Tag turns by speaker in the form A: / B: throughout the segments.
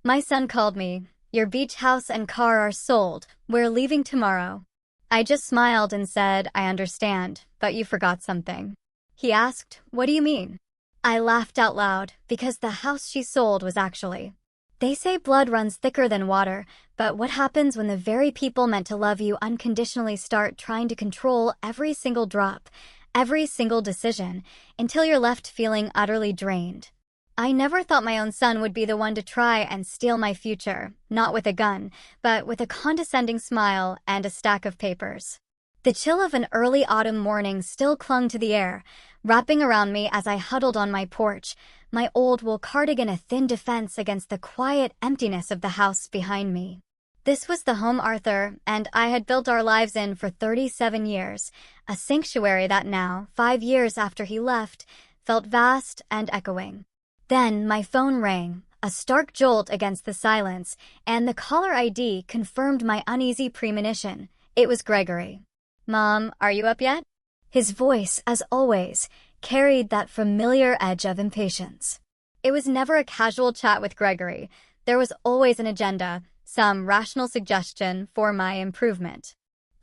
A: My son called me. Your beach house and car are sold. We're leaving tomorrow. I just smiled and said, I understand, but you forgot something. He asked, what do you mean? I laughed out loud because the house she sold was actually. They say blood runs thicker than water, but what happens when the very people meant to love you unconditionally start trying to control every single drop, every single decision, until you're left feeling utterly drained? I never thought my own son would be the one to try and steal my future, not with a gun, but with a condescending smile and a stack of papers. The chill of an early autumn morning still clung to the air, wrapping around me as I huddled on my porch, my old wool cardigan a thin defense against the quiet emptiness of the house behind me. This was the home Arthur and I had built our lives in for 37 years, a sanctuary that now, 5 years after he left, felt vast and echoing. Then my phone rang, a stark jolt against the silence, and the caller ID confirmed my uneasy premonition. It was Gregory. Mom, are you up yet? His voice, as always, carried that familiar edge of impatience. It was never a casual chat with Gregory. There was always an agenda, some rational suggestion for my improvement.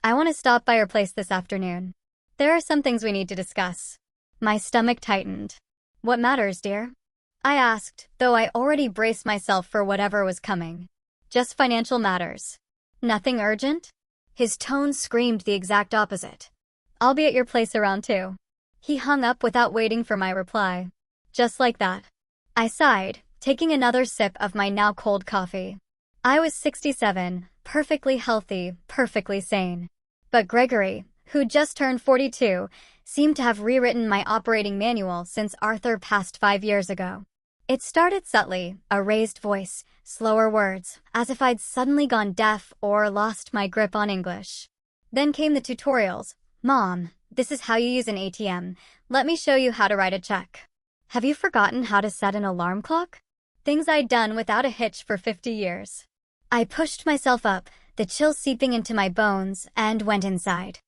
A: I want to stop by your place this afternoon. There are some things we need to discuss. My stomach tightened. What matters, dear? I asked, though I already braced myself for whatever was coming. Just financial matters. Nothing urgent? His tone screamed the exact opposite. I'll be at your place around 2. He hung up without waiting for my reply. Just like that. I sighed, taking another sip of my now cold coffee. I was 67, perfectly healthy, perfectly sane. But Gregory, who just turned 42, seemed to have rewritten my operating manual since Arthur passed 5 years ago. It started subtly, a raised voice, slower words, as if I'd suddenly gone deaf or lost my grip on English. Then came the tutorials. Mom, this is how you use an ATM. Let me show you how to write a check. Have you forgotten how to set an alarm clock? Things I'd done without a hitch for 50 years. I pushed myself up, the chill seeping into my bones, and went inside.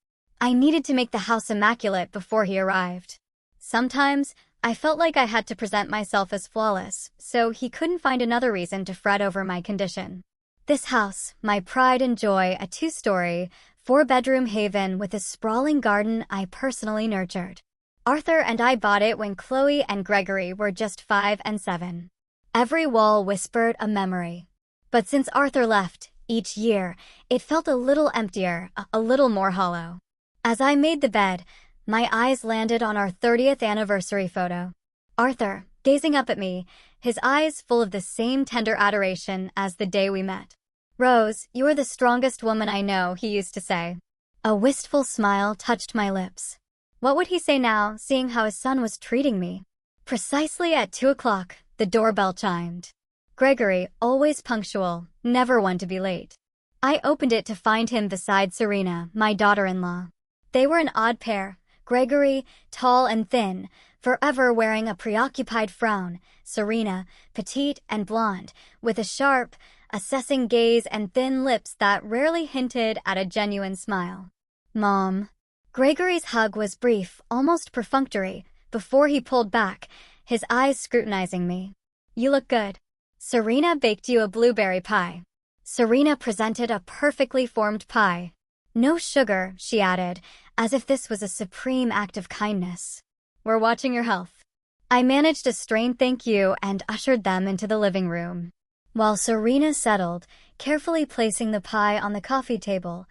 A: I needed to make the house immaculate before he arrived. Sometimes, I felt like I had to present myself as flawless, so he couldn't find another reason to fret over my condition. This house, my pride and joy, a 2-story, 4-bedroom haven with a sprawling garden I personally nurtured. Arthur and I bought it when Chloe and Gregory were just 5 and 7. Every wall whispered a memory. But since Arthur left, each year, it felt a little emptier, a little more hollow. As I made the bed, my eyes landed on our 30th anniversary photo. Arthur, gazing up at me, his eyes full of the same tender adoration as the day we met. Rose, you're the strongest woman I know, he used to say. A wistful smile touched my lips. What would he say now, seeing how his son was treating me? Precisely at 2 o'clock, the doorbell chimed. Gregory, always punctual, never one to be late. I opened it to find him beside Serena, my daughter-in-law. They were an odd pair. Gregory, tall and thin, forever wearing a preoccupied frown. Serena, petite and blonde, with a sharp, assessing gaze and thin lips that rarely hinted at a genuine smile. Mom. Gregory's hug was brief, almost perfunctory, before he pulled back, his eyes scrutinizing me. You look good. Serena baked you a blueberry pie. Serena presented a perfectly formed pie. No sugar, she added, as if this was a supreme act of kindness. We're watching your health. I managed a strained thank you and ushered them into the living room. While Serena settled, carefully placing the pie on the coffee table,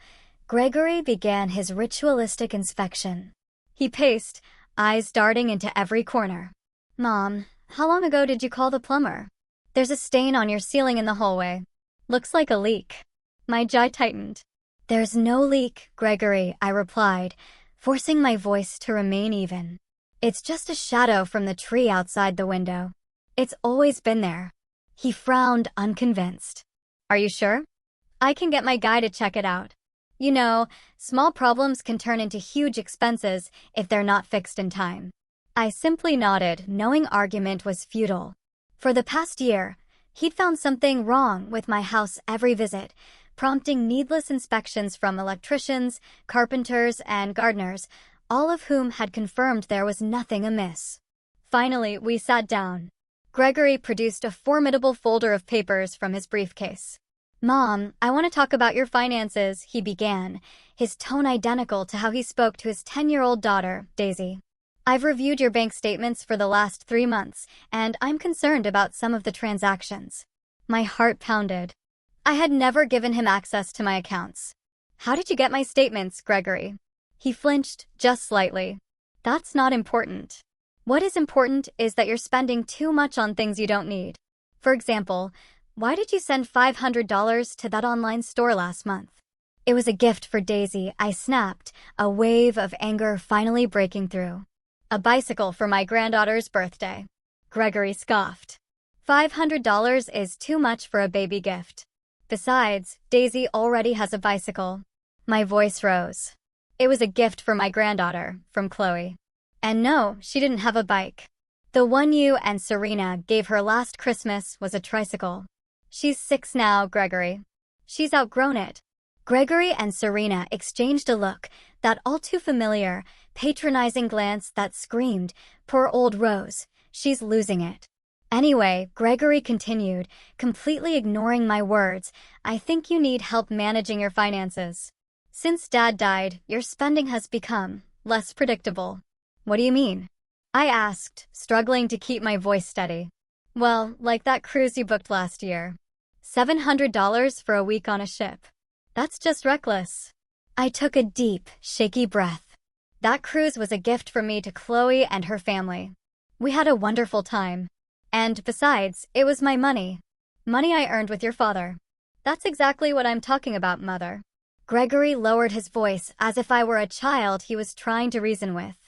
A: Gregory began his ritualistic inspection. He paced, eyes darting into every corner. Mom, how long ago did you call the plumber? There's a stain on your ceiling in the hallway. Looks like a leak. My jaw tightened. There's no leak, Gregory, I replied, forcing my voice to remain even. It's just a shadow from the tree outside the window. It's always been there. He frowned, unconvinced. Are you sure? I can get my guy to check it out. You know, small problems can turn into huge expenses if they're not fixed in time. I simply nodded, knowing argument was futile. For the past year, he'd found something wrong with my house every visit, prompting needless inspections from electricians, carpenters, and gardeners, all of whom had confirmed there was nothing amiss. Finally, we sat down. Gregory produced a formidable folder of papers from his briefcase. "Mom, I want to talk about your finances," he began, his tone identical to how he spoke to his 10-year-old daughter, Daisy. "I've reviewed your bank statements for the last 3 months, and I'm concerned about some of the transactions." My heart pounded. I had never given him access to my accounts. "How did you get my statements, Gregory?" He flinched just slightly. "That's not important. What is important is that you're spending too much on things you don't need. For example, why did you send $500 to that online store last month?" "It was a gift for Daisy," I snapped, a wave of anger finally breaking through. "A bicycle for my granddaughter's birthday." Gregory scoffed. $500 is too much for a baby gift. Besides, Daisy already has a bicycle. My voice rose. "It was a gift for my granddaughter, from Chloe. And no, she didn't have a bike. The one you and Serena gave her last Christmas was a tricycle. She's 6 now, Gregory. She's outgrown it." Gregory and Serena exchanged a look, that all too familiar, patronizing glance that screamed, "Poor old Rose, she's losing it." Anyway, Gregory continued, completely ignoring my words, "I think you need help managing your finances. Since Dad died, your spending has become less predictable." "What do you mean?" I asked, struggling to keep my voice steady. "Well, like that cruise you booked last year. $700 for a week on a ship. That's just reckless." I took a deep, shaky breath. That cruise was a gift from me to Chloe and her family. We had a wonderful time. And besides, it was my money. Money I earned with your father. "That's exactly what I'm talking about, Mother." Gregory lowered his voice as if I were a child he was trying to reason with.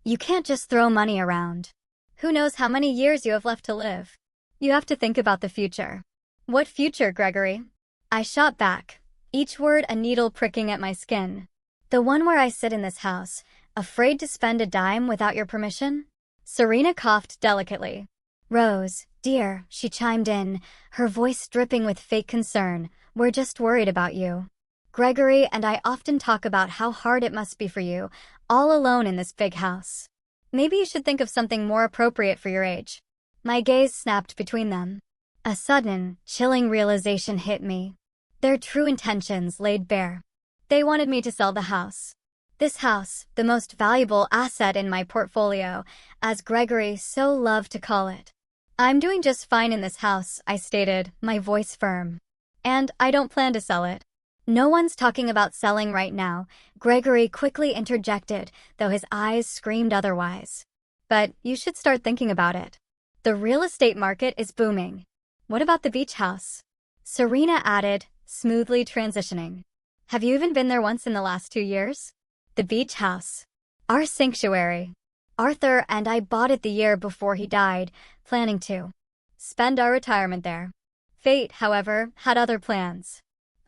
A: "You can't just throw money around. Who knows how many years you have left to live? You have to think about the future." "What future, Gregory?" I shot back, each word a needle pricking at my skin. "The one where I sit in this house, afraid to spend a dime without your permission?" Serena coughed delicately. "Rose, dear," she chimed in, her voice dripping with fake concern, "we're just worried about you. Gregory and I often talk about how hard it must be for you, all alone in this big house. Maybe you should think of something more appropriate for your age." My gaze snapped between them. A sudden, chilling realization hit me. Their true intentions laid bare. They wanted me to sell the house. This house, the most valuable asset in my portfolio, as Gregory so loved to call it. "I'm doing just fine in this house," I stated, my voice firm. "And I don't plan to sell it." "No one's talking about selling right now," Gregory quickly interjected, though his eyes screamed otherwise. "But you should start thinking about it. The real estate market is booming." "What about the beach house?" Serena added, smoothly transitioning. "Have you even been there once in the last 2 years? The beach house. Our sanctuary. Arthur and I bought it the year before he died, planning to spend our retirement there. Fate, however, had other plans.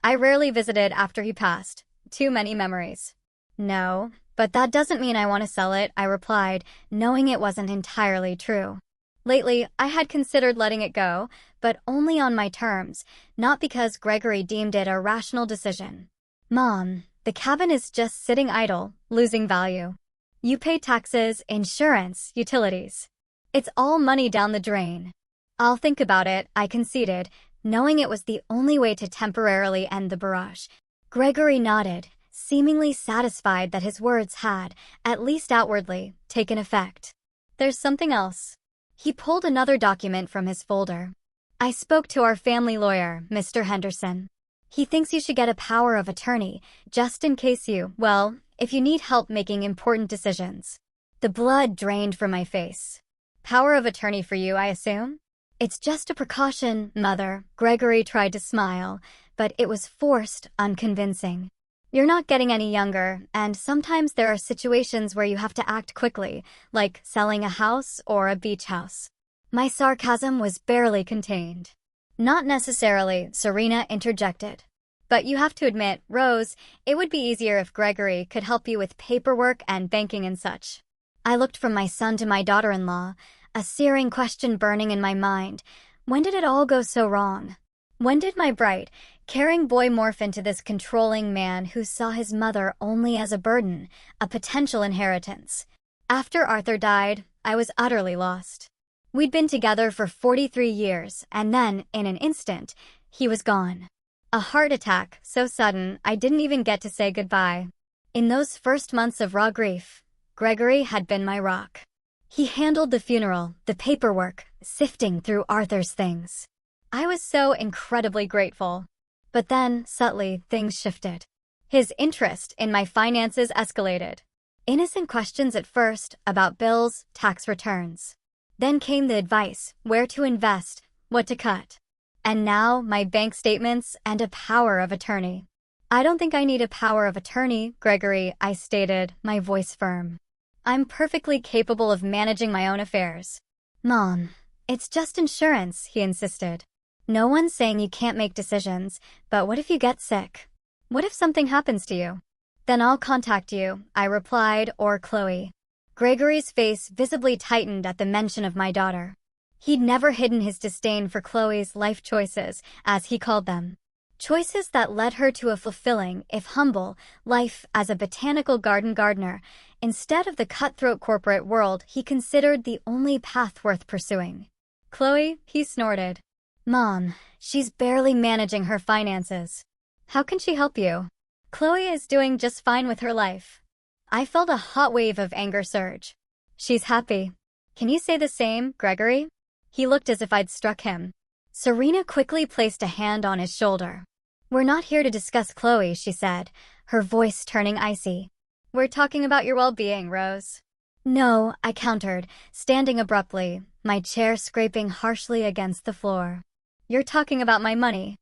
A: I rarely visited after he passed. Too many memories." "No, but that doesn't mean I want to sell it," I replied, knowing it wasn't entirely true. Lately, I had considered letting it go, but only on my terms, not because Gregory deemed it a rational decision. "Mom, the cabin is just sitting idle, losing value. You pay taxes, insurance, utilities. It's all money down the drain." "I'll think about it," I conceded, knowing it was the only way to temporarily end the barrage. Gregory nodded, seemingly satisfied that his words had, at least outwardly, taken effect. "There's something else." He pulled another document from his folder. "I spoke to our family lawyer, Mr. Henderson. He thinks you should get a power of attorney, just in case if you need help making important decisions." The blood drained from my face. "Power of attorney for you, I assume?" "It's just a precaution, Mother." Gregory tried to smile, but it was forced, unconvincing. "You're not getting any younger, and sometimes there are situations where you have to act quickly, like selling a house or a beach house." My sarcasm was barely contained. "Not necessarily," Serena interjected. "But you have to admit, Rose, it would be easier if Gregory could help you with paperwork and banking and such." I looked from my son to my daughter-in-law, a searing question burning in my mind. When did it all go so wrong? When did my bright, caring boy morph into this controlling man who saw his mother only as a burden, a potential inheritance? After Arthur died, I was utterly lost. We'd been together for 43 years, and then, in an instant, he was gone. A heart attack, so sudden I didn't even get to say goodbye. In those first months of raw grief, Gregory had been my rock. He handled the funeral, the paperwork, sifting through Arthur's things. I was so incredibly grateful. But then, subtly, things shifted. His interest in my finances escalated. Innocent questions at first, about bills, tax returns. Then came the advice, where to invest, what to cut. And now, my bank statements and a power of attorney. I don't think I need a power of attorney, Gregory, I stated, my voice firm. I'm perfectly capable of managing my own affairs. Mom, it's just insurance, he insisted. No one's saying you can't make decisions, but what if you get sick? What if something happens to you? Then I'll contact you, I replied, or Chloe. Gregory's face visibly tightened at the mention of my daughter. He'd never hidden his disdain for Chloe's life choices, as he called them. Choices that led her to a fulfilling, if humble, life as a botanical garden gardener, instead of the cutthroat corporate world he considered the only path worth pursuing. Chloe, he snorted. Mom, she's barely managing her finances. How can she help you? Chloe is doing just fine with her life. I felt a hot wave of anger surge. She's happy. Can you say the same, Gregory? He looked as if I'd struck him. Serena quickly placed a hand on his shoulder. We're not here to discuss Chloe, she said, her voice turning icy. We're talking about your well-being, Rose. No, I countered, standing abruptly, my chair scraping harshly against the floor. You're talking about my money.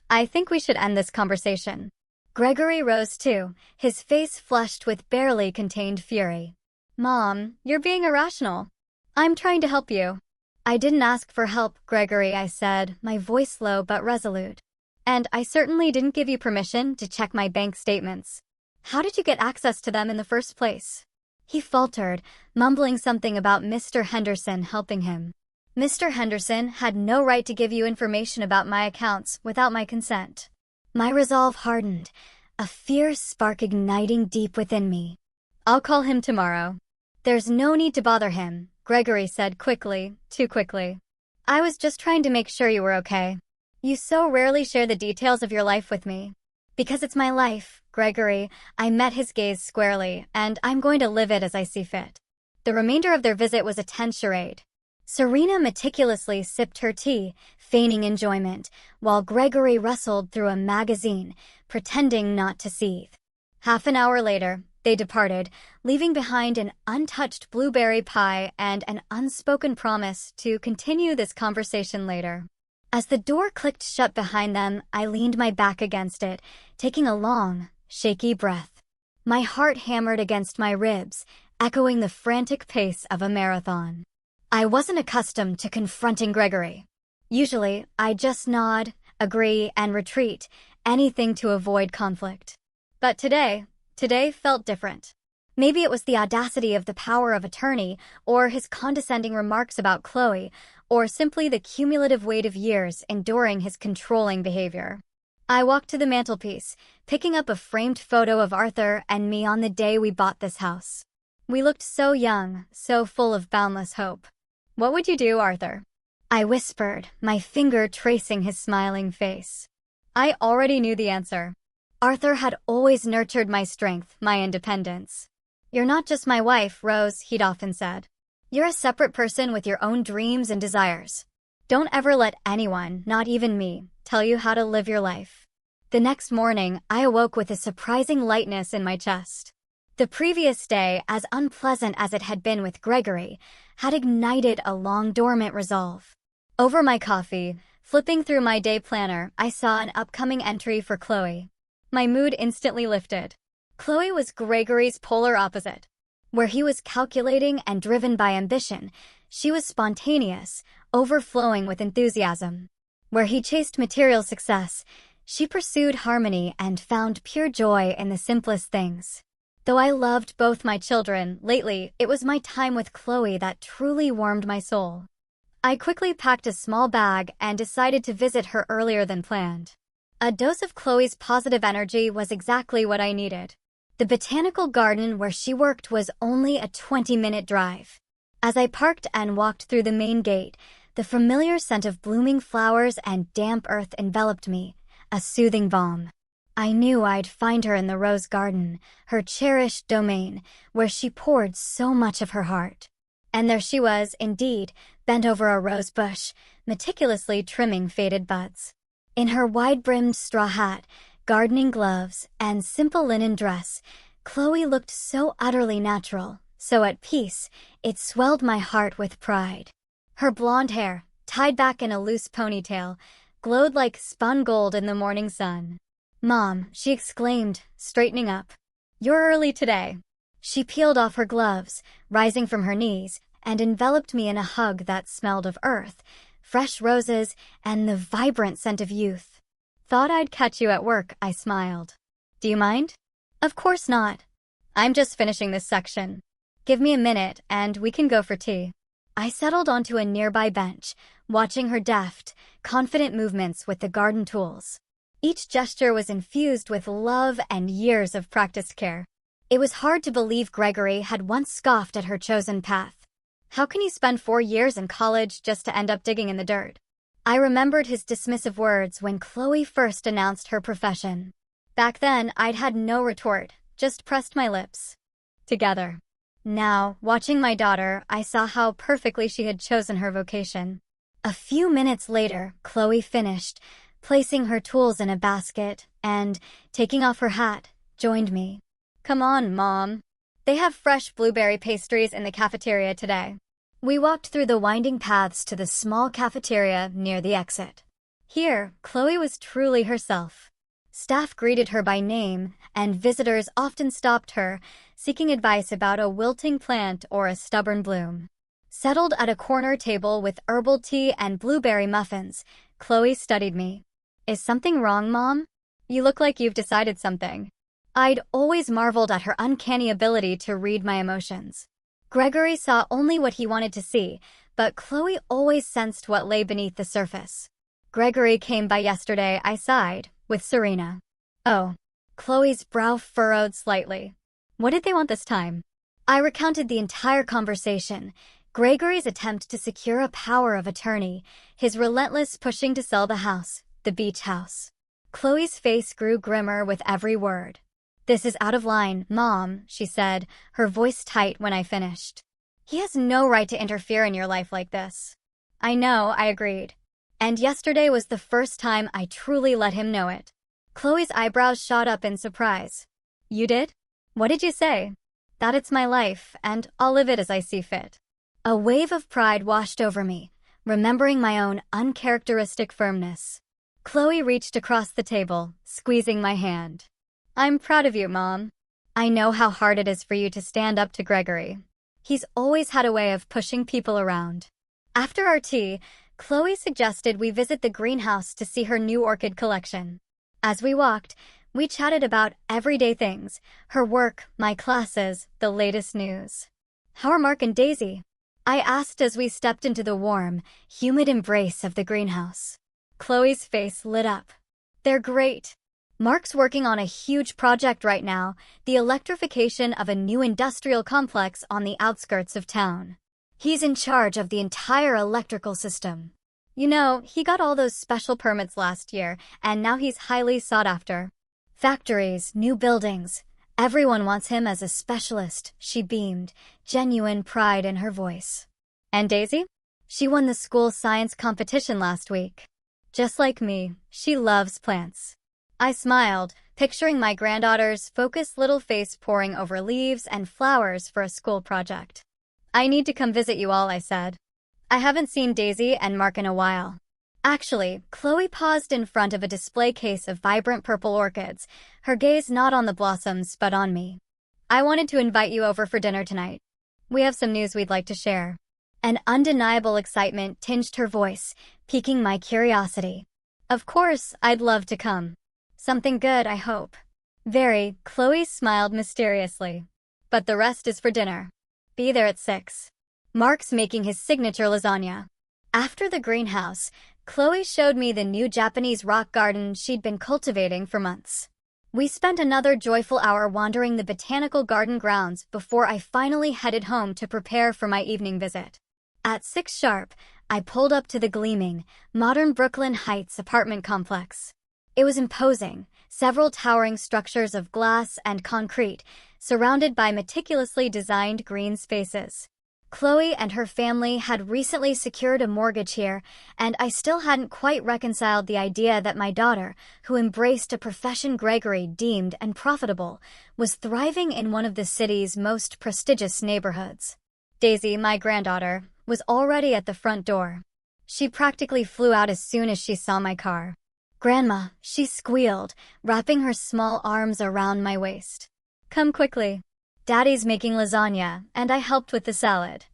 A: I think we should end this conversation. Gregory rose too, his face flushed with barely contained fury. Mom, you're being irrational. I'm trying to help you. I didn't ask for help, Gregory, I said, my voice low but resolute. And I certainly didn't give you permission to check my bank statements. How did you get access to them in the first place? He faltered, mumbling something about Mr. Henderson helping him. Mr. Henderson had no right to give you information about my accounts without my consent. My resolve hardened, a fierce spark igniting deep within me. I'll call him tomorrow. There's no need to bother him, Gregory said quickly, too quickly. I was just trying to make sure you were okay. You so rarely share the details of your life with me. Because it's my life, Gregory, I met his gaze squarely, and I'm going to live it as I see fit. The remainder of their visit was a tense charade. Serena meticulously sipped her tea, feigning enjoyment, while Gregory rustled through a magazine, pretending not to seethe. Half an hour later, they departed, leaving behind an untouched blueberry pie and an unspoken promise to continue this conversation later. As the door clicked shut behind them, I leaned my back against it, taking a long, shaky breath. My heart hammered against my ribs, echoing the frantic pace of a marathon. I wasn't accustomed to confronting Gregory. Usually, I just nod, agree, and retreat, anything to avoid conflict. But today felt different. Maybe it was the audacity of the power of attorney, or his condescending remarks about Chloe, or simply the cumulative weight of years enduring his controlling behavior. I walked to the mantelpiece, picking up a framed photo of Arthur and me on the day we bought this house. We looked so young, so full of boundless hope. What would you do, Arthur? I whispered, my finger tracing his smiling face. I already knew the answer. Arthur had always nurtured my strength, my independence. You're not just my wife, Rose, he'd often said. You're a separate person with your own dreams and desires. Don't ever let anyone, not even me, tell you how to live your life. The next morning, I awoke with a surprising lightness in my chest. The previous day, as unpleasant as it had been with Gregory, had ignited a long-dormant resolve. Over my coffee, flipping through my day planner, I saw an upcoming entry for Chloe. My mood instantly lifted. Chloe was Gregory's polar opposite. Where he was calculating and driven by ambition, she was spontaneous, overflowing with enthusiasm. Where he chased material success, she pursued harmony and found pure joy in the simplest things. Though I loved both my children, lately it was my time with Chloe that truly warmed my soul. I quickly packed a small bag and decided to visit her earlier than planned. A dose of Chloe's positive energy was exactly what I needed. The botanical garden where she worked was only a 20-minute drive. As I parked and walked through the main gate, the familiar scent of blooming flowers and damp earth enveloped me, a soothing balm. I knew I'd find her in the rose garden, her cherished domain, where she poured so much of her heart. And there she was, indeed, bent over a rose bush, meticulously trimming faded buds. In her wide-brimmed straw hat, gardening gloves, and simple linen dress, Chloe looked so utterly natural, so at peace, it swelled my heart with pride. Her blonde hair, tied back in a loose ponytail, glowed like spun gold in the morning sun. "Mom," she exclaimed, straightening up. "You're early today." She peeled off her gloves, rising from her knees, and enveloped me in a hug that smelled of earth, fresh roses, and the vibrant scent of youth. "Thought I'd catch you at work," I smiled. "Do you mind?" "Of course not. I'm just finishing this section. Give me a minute, and we can go for tea." I settled onto a nearby bench, watching her deft, confident movements with the garden tools. Each gesture was infused with love and years of practiced care. It was hard to believe Gregory had once scoffed at her chosen path. How can you spend 4 years in college just to end up digging in the dirt? I remembered his dismissive words when Chloe first announced her profession. Back then, I'd had no retort, just pressed my lips together. Now, watching my daughter, I saw how perfectly she had chosen her vocation. A few minutes later, Chloe finished, placing her tools in a basket, and, taking off her hat, joined me. "Come on, Mom. They have fresh blueberry pastries in the cafeteria today." We walked through the winding paths to the small cafeteria near the exit. Here, Chloe was truly herself. Staff greeted her by name, and visitors often stopped her, seeking advice about a wilting plant or a stubborn bloom. Settled at a corner table with herbal tea and blueberry muffins, Chloe studied me. "Is something wrong, Mom? You look like you've decided something." I'd always marveled at her uncanny ability to read my emotions. Gregory saw only what he wanted to see, but Chloe always sensed what lay beneath the surface. "Gregory came by yesterday," I sighed, with Serena. "Oh." Chloe's brow furrowed slightly. "What did they want this time?" I recounted the entire conversation, Gregory's attempt to secure a power of attorney, his relentless pushing to sell the house, the beach house. Chloe's face grew grimmer with every word. "This is out of line, Mom," she said, her voice tight when I finished. "He has no right to interfere in your life like this." "I know," I agreed. And yesterday was the first time I truly let him know it. Chloe's eyebrows shot up in surprise. "You did? What did you say?" "That it's my life, and I'll live it as I see fit." A wave of pride washed over me, remembering my own uncharacteristic firmness. Chloe reached across the table, squeezing my hand. "I'm proud of you, Mom. I know how hard it is for you to stand up to Gregory. He's always had a way of pushing people around." After our tea, Chloe suggested we visit the greenhouse to see her new orchid collection. As we walked, we chatted about everyday things, her work, my classes, the latest news. "How are Mark and Daisy?" I asked as we stepped into the warm, humid embrace of the greenhouse. Chloe's face lit up. "They're great. Mark's working on a huge project right now, the electrification of a new industrial complex on the outskirts of town. He's in charge of the entire electrical system. You know, he got all those special permits last year, and now he's highly sought after. Factories, new buildings. Everyone wants him as a specialist," she beamed, genuine pride in her voice. "And Daisy? She won the school science competition last week. Just like me, she loves plants." I smiled, picturing my granddaughter's focused little face poring over leaves and flowers for a school project. "I need to come visit you all," I said. "I haven't seen Daisy and Mark in a while." Actually, Chloe paused in front of a display case of vibrant purple orchids, her gaze not on the blossoms but on me. "I wanted to invite you over for dinner tonight. We have some news we'd like to share." An undeniable excitement tinged her voice, piquing my curiosity. "Of course, I'd love to come. Something good, I hope." "Very," Chloe smiled mysteriously. "But the rest is for dinner. Be there at 6. Mark's making his signature lasagna." After the greenhouse, Chloe showed me the new Japanese rock garden she'd been cultivating for months. We spent another joyful hour wandering the botanical garden grounds before I finally headed home to prepare for my evening visit. At 6 sharp, I pulled up to the gleaming, modern Brooklyn Heights apartment complex. It was imposing, several towering structures of glass and concrete, surrounded by meticulously designed green spaces. Chloe and her family had recently secured a mortgage here, and I still hadn't quite reconciled the idea that my daughter, who embraced a profession Gregory deemed unprofitable, was thriving in one of the city's most prestigious neighborhoods. Daisy, my granddaughter, was already at the front door. She practically flew out as soon as she saw my car. "Grandma," she squealed, wrapping her small arms around my waist. "Come quickly. Daddy's making lasagna, and I helped with the salad."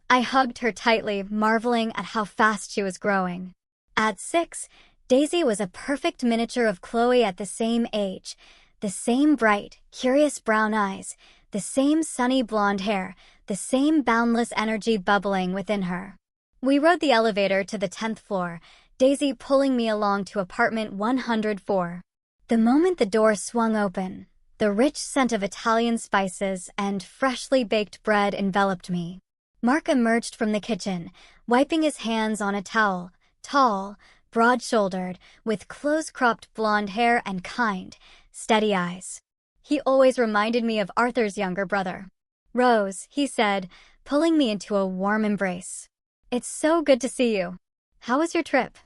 A: I hugged her tightly, marveling at how fast she was growing. At 6, Daisy was a perfect miniature of Chloe at the same age. The same bright, curious brown eyes, the same sunny blonde hair, the same boundless energy bubbling within her. We rode the elevator to the 10th floor, Daisy pulling me along to apartment 104. The moment the door swung open, the rich scent of Italian spices and freshly baked bread enveloped me. Mark emerged from the kitchen, wiping his hands on a towel, tall, broad-shouldered, with close-cropped blonde hair and kind, steady eyes. He always reminded me of Arthur's younger brother. "Rose," he said, pulling me into a warm embrace. "It's so good to see you. How was your trip?"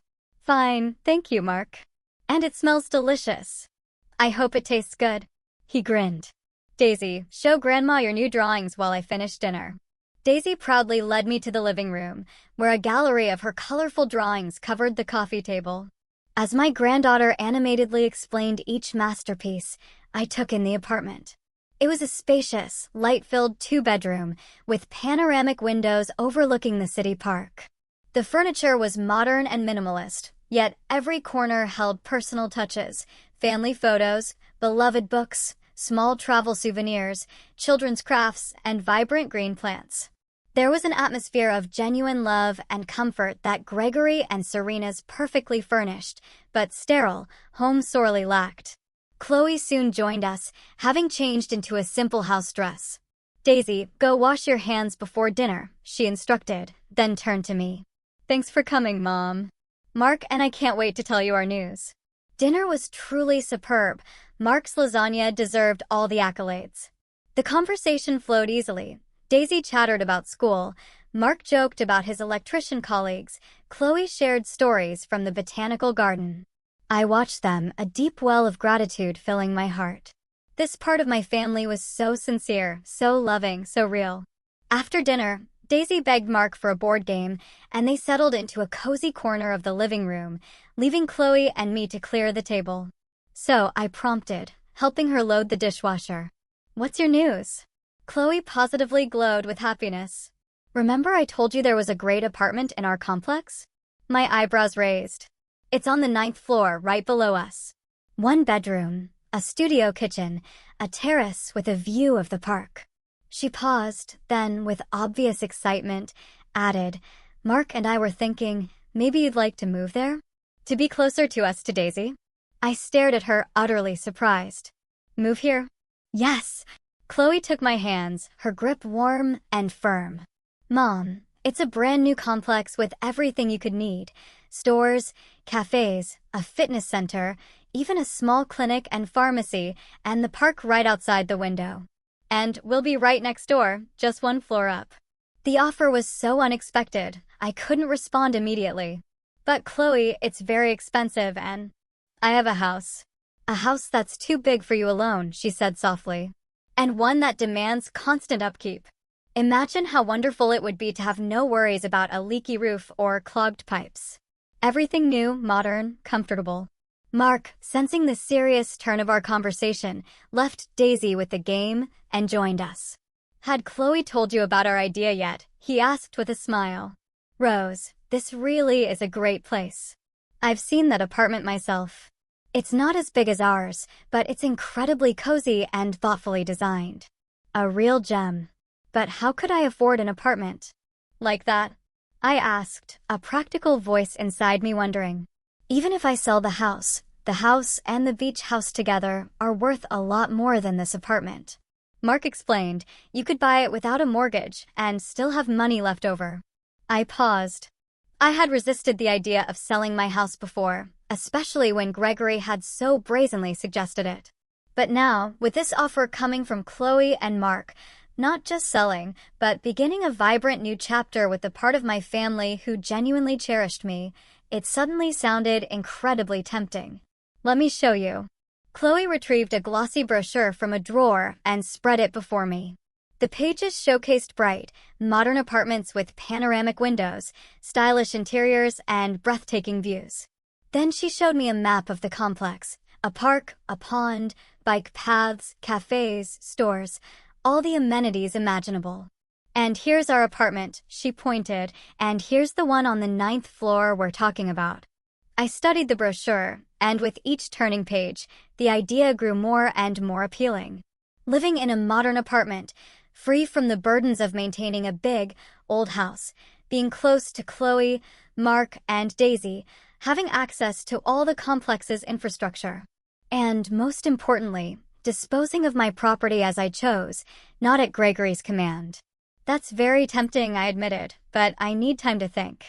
A: "Fine, thank you, Mark. And it smells delicious. I hope it tastes good." He grinned. "Daisy, show Grandma your new drawings while I finish dinner." Daisy proudly led me to the living room, where a gallery of her colorful drawings covered the coffee table. As my granddaughter animatedly explained each masterpiece, I took in the apartment. It was a spacious, light-filled 2-bedroom, with panoramic windows overlooking the city park. The furniture was modern and minimalist, yet every corner held personal touches: family photos, beloved books, small travel souvenirs, children's crafts, and vibrant green plants. There was an atmosphere of genuine love and comfort that Gregory and Serena's perfectly furnished, but sterile, home sorely lacked. Chloe soon joined us, having changed into a simple house dress. "Daisy, go wash your hands before dinner," she instructed, then turned to me. "Thanks for coming, Mom. Mark and I can't wait to tell you our news." Dinner was truly superb. Mark's lasagna deserved all the accolades. The conversation flowed easily. Daisy chattered about school, Mark joked about his electrician colleagues, Chloe shared stories from the botanical garden. I watched them, a deep well of gratitude filling my heart. This part of my family was so sincere, so loving, so real. After dinner, Daisy begged Mark for a board game, and they settled into a cozy corner of the living room, leaving Chloe and me to clear the table. So I prompted, helping her load the dishwasher. "What's your news?" Chloe positively glowed with happiness. "Remember I told you there was a great apartment in our complex?" My eyebrows raised. "It's on the 9th floor, right below us. 1 bedroom, a studio kitchen, a terrace with a view of the park." She paused, then, with obvious excitement, added, "Mark and I were thinking, maybe you'd like to move there? To be closer to us, to Daisy?" I stared at her, utterly surprised. "Move here?" "Yes." Chloe took my hands, her grip warm and firm. "Mom, it's a brand new complex with everything you could need. Stores, cafes, a fitness center, even a small clinic and pharmacy, and the park right outside the window. And we'll be right next door, just 1 floor up." The offer was so unexpected, I couldn't respond immediately. "But Chloe, it's very expensive and—" "I have a house. A house that's too big for you alone," she said softly. "And one that demands constant upkeep. Imagine how wonderful it would be to have no worries about a leaky roof or clogged pipes. Everything new, modern, comfortable." Mark, sensing the serious turn of our conversation, left Daisy with the game and joined us. "Had Chloe told you about our idea yet?" he asked with a smile. "Rose, this really is a great place. I've seen that apartment myself. It's not as big as ours, but it's incredibly cozy and thoughtfully designed. A real gem. But how could I afford an apartment like that?" I asked, a practical voice inside me wondering. "Even if I sell the house, The house and the beach house together are worth a lot more than this apartment. Mark explained, you could buy it without a mortgage and still have money left over. I paused. I had resisted the idea of selling my house before, especially when Gregory had so brazenly suggested it. But now, with this offer coming from Chloe and Mark, not just selling, but beginning a vibrant new chapter with the part of my family who genuinely cherished me, it suddenly sounded incredibly tempting. Let me show you. Chloe retrieved a glossy brochure from a drawer and spread it before me. The pages showcased bright, modern apartments with panoramic windows, stylish interiors, and breathtaking views. Then she showed me a map of the complex, a park, a pond, bike paths, cafes, stores, all the amenities imaginable. And here's our apartment, she pointed, and here's the one on the 9th floor we're talking about. I studied the brochure, and with each turning page, the idea grew more and more appealing. Living in a modern apartment, free from the burdens of maintaining a big, old house, being close to Chloe, Mark, and Daisy, having access to all the complex's infrastructure. And most importantly, disposing of my property as I chose, not at Gregory's command. That's very tempting, I admitted, but I need time to think.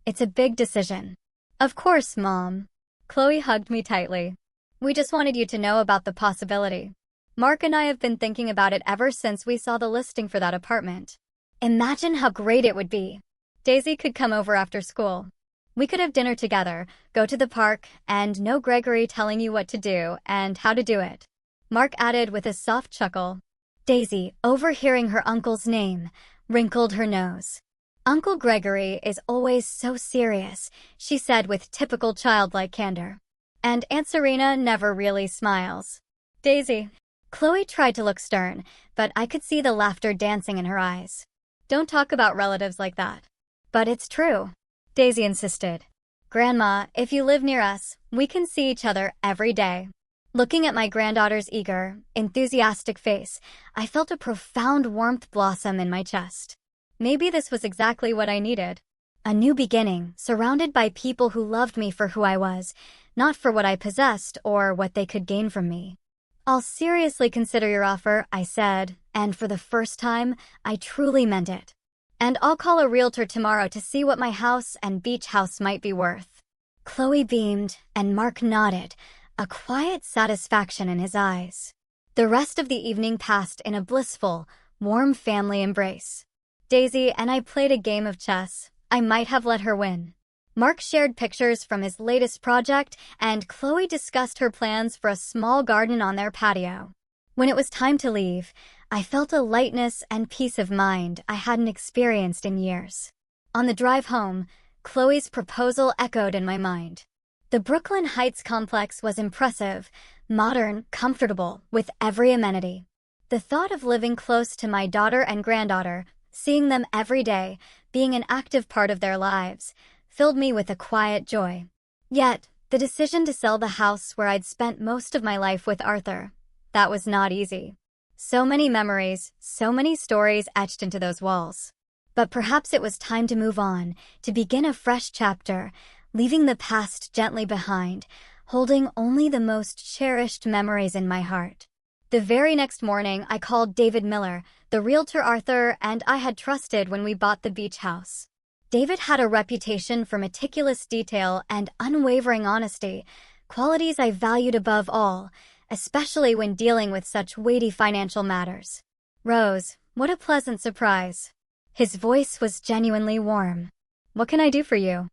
A: It's a big decision. Of course, Mom. Chloe hugged me tightly. We just wanted you to know about the possibility. Mark and I have been thinking about it ever since we saw the listing for that apartment. Imagine how great it would be. Daisy could come over after school. We could have dinner together, go to the park, and no Gregory telling you what to do and how to do it. Mark added with a soft chuckle. Daisy, overhearing her uncle's name, wrinkled her nose. Uncle Gregory is always so serious, she said with typical childlike candor. And Aunt Serena never really smiles. Daisy. Chloe tried to look stern, but I could see the laughter dancing in her eyes. Don't talk about relatives like that. But it's true, Daisy insisted. Grandma, if you live near us, we can see each other every day. Looking at my granddaughter's eager, enthusiastic face, I felt a profound warmth blossom in my chest. Maybe this was exactly what I needed. A new beginning, surrounded by people who loved me for who I was, not for what I possessed or what they could gain from me. I'll seriously consider your offer, I said, and for the first time, I truly meant it. And I'll call a realtor tomorrow to see what my house and beach house might be worth. Chloe beamed, and Mark nodded, a quiet satisfaction in his eyes. The rest of the evening passed in a blissful, warm family embrace. Daisy and I played a game of chess. I might have let her win. Mark shared pictures from his latest project, and Chloe discussed her plans for a small garden on their patio. When it was time to leave, I felt a lightness and peace of mind I hadn't experienced in years. On the drive home, Chloe's proposal echoed in my mind. The Brooklyn Heights complex was impressive, modern, comfortable, with every amenity. The thought of living close to my daughter and granddaughter, seeing them every day, being an active part of their lives, filled me with a quiet joy. Yet, the decision to sell the house where I'd spent most of my life with Arthur, that was not easy. So many memories, so many stories etched into those walls. But perhaps it was time to move on, to begin a fresh chapter, leaving the past gently behind, holding only the most cherished memories in my heart. The very next morning, I called David Miller, the realtor Arthur and I had trusted when we bought the beach house. David had a reputation for meticulous detail and unwavering honesty, qualities I valued above all, especially when dealing with such weighty financial matters. Rose, what a pleasant surprise. His voice was genuinely warm. What can I do for you?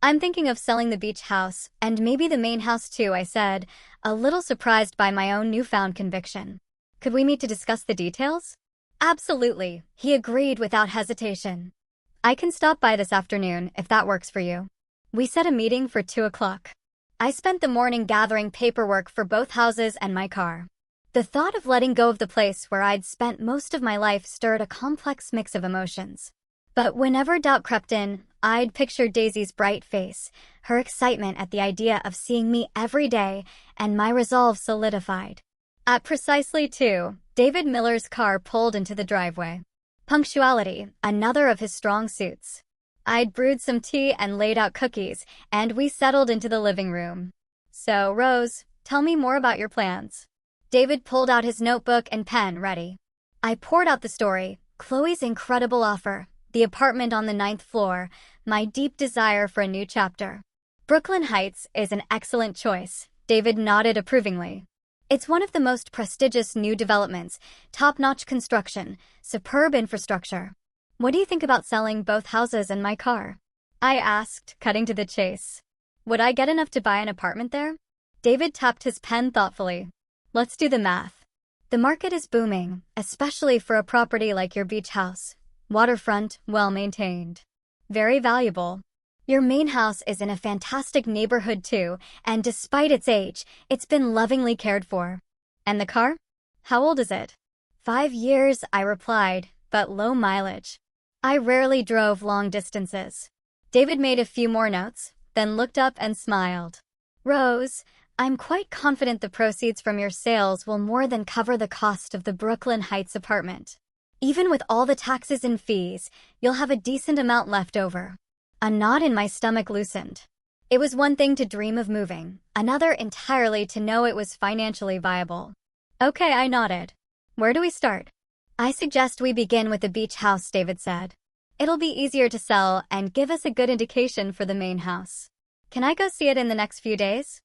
A: I'm thinking of selling the beach house, and maybe the main house too, I said, a little surprised by my own newfound conviction. Could we meet to discuss the details? Absolutely, he agreed without hesitation. I can stop by this afternoon if that works for you. We set a meeting for 2 o'clock. I spent the morning gathering paperwork for both houses and my car. The thought of letting go of the place where I'd spent most of my life stirred a complex mix of emotions. But whenever doubt crept in, I'd picture Daisy's bright face, her excitement at the idea of seeing me every day, and my resolve solidified. At precisely 2, David Miller's car pulled into the driveway. Punctuality, another of his strong suits. I'd brewed some tea and laid out cookies, and we settled into the living room. So, Rose, tell me more about your plans. David pulled out his notebook and pen, ready. I poured out the story, Chloe's incredible offer, the apartment on the 9th floor, my deep desire for a new chapter. Brooklyn Heights is an excellent choice, David nodded approvingly. It's one of the most prestigious new developments, top-notch construction, superb infrastructure. What do you think about selling both houses and my car? I asked, cutting to the chase. Would I get enough to buy an apartment there? David tapped his pen thoughtfully. Let's do the math. The market is booming, especially for a property like your beach house. Waterfront, well-maintained. Very valuable. Your main house is in a fantastic neighborhood too, and despite its age, it's been lovingly cared for. And the car? How old is it? 5 years, I replied, but low mileage. I rarely drove long distances. David made a few more notes, then looked up and smiled. Rose, I'm quite confident the proceeds from your sales will more than cover the cost of the Brooklyn Heights apartment. Even with all the taxes and fees, you'll have a decent amount left over. A knot in my stomach loosened. It was one thing to dream of moving, another entirely to know it was financially viable. Okay, I nodded. Where do we start? I suggest we begin with the beach house, David said. It'll be easier to sell and give us a good indication for the main house. Can I go see it in the next few days?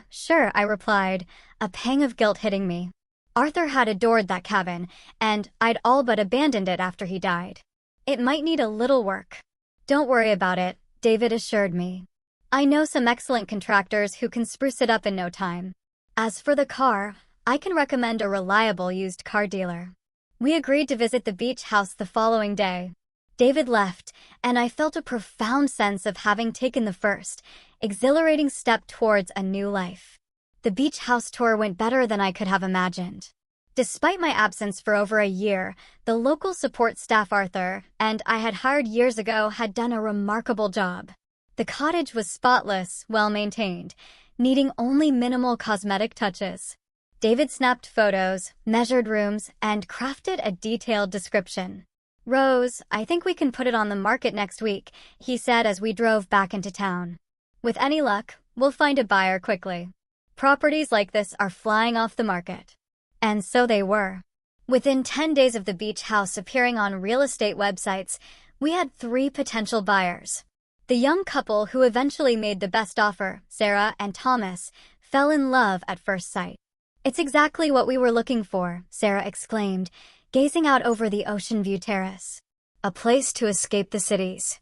A: Sure, I replied, a pang of guilt hitting me. Arthur had adored that cabin, and I'd all but abandoned it after he died. It might need a little work. Don't worry about it, David assured me. I know some excellent contractors who can spruce it up in no time. As for the car, I can recommend a reliable used car dealer. We agreed to visit the beach house the following day. David left, and I felt a profound sense of having taken the first, exhilarating step towards a new life. The beach house tour went better than I could have imagined. Despite my absence for over a year, the local support staff Arthur and I had hired years ago had done a remarkable job. The cottage was spotless, well-maintained, needing only minimal cosmetic touches. David snapped photos, measured rooms, and crafted a detailed description. Rose, I think we can put it on the market next week, he said as we drove back into town. With any luck, we'll find a buyer quickly. Properties like this are flying off the market. And so they were. Within 10 days of the beach house appearing on real estate websites, we had 3 potential buyers. The young couple who eventually made the best offer, Sarah and Thomas, fell in love at first sight. It's exactly what we were looking for, Sarah exclaimed, gazing out over the ocean view terrace. A place to escape the cities.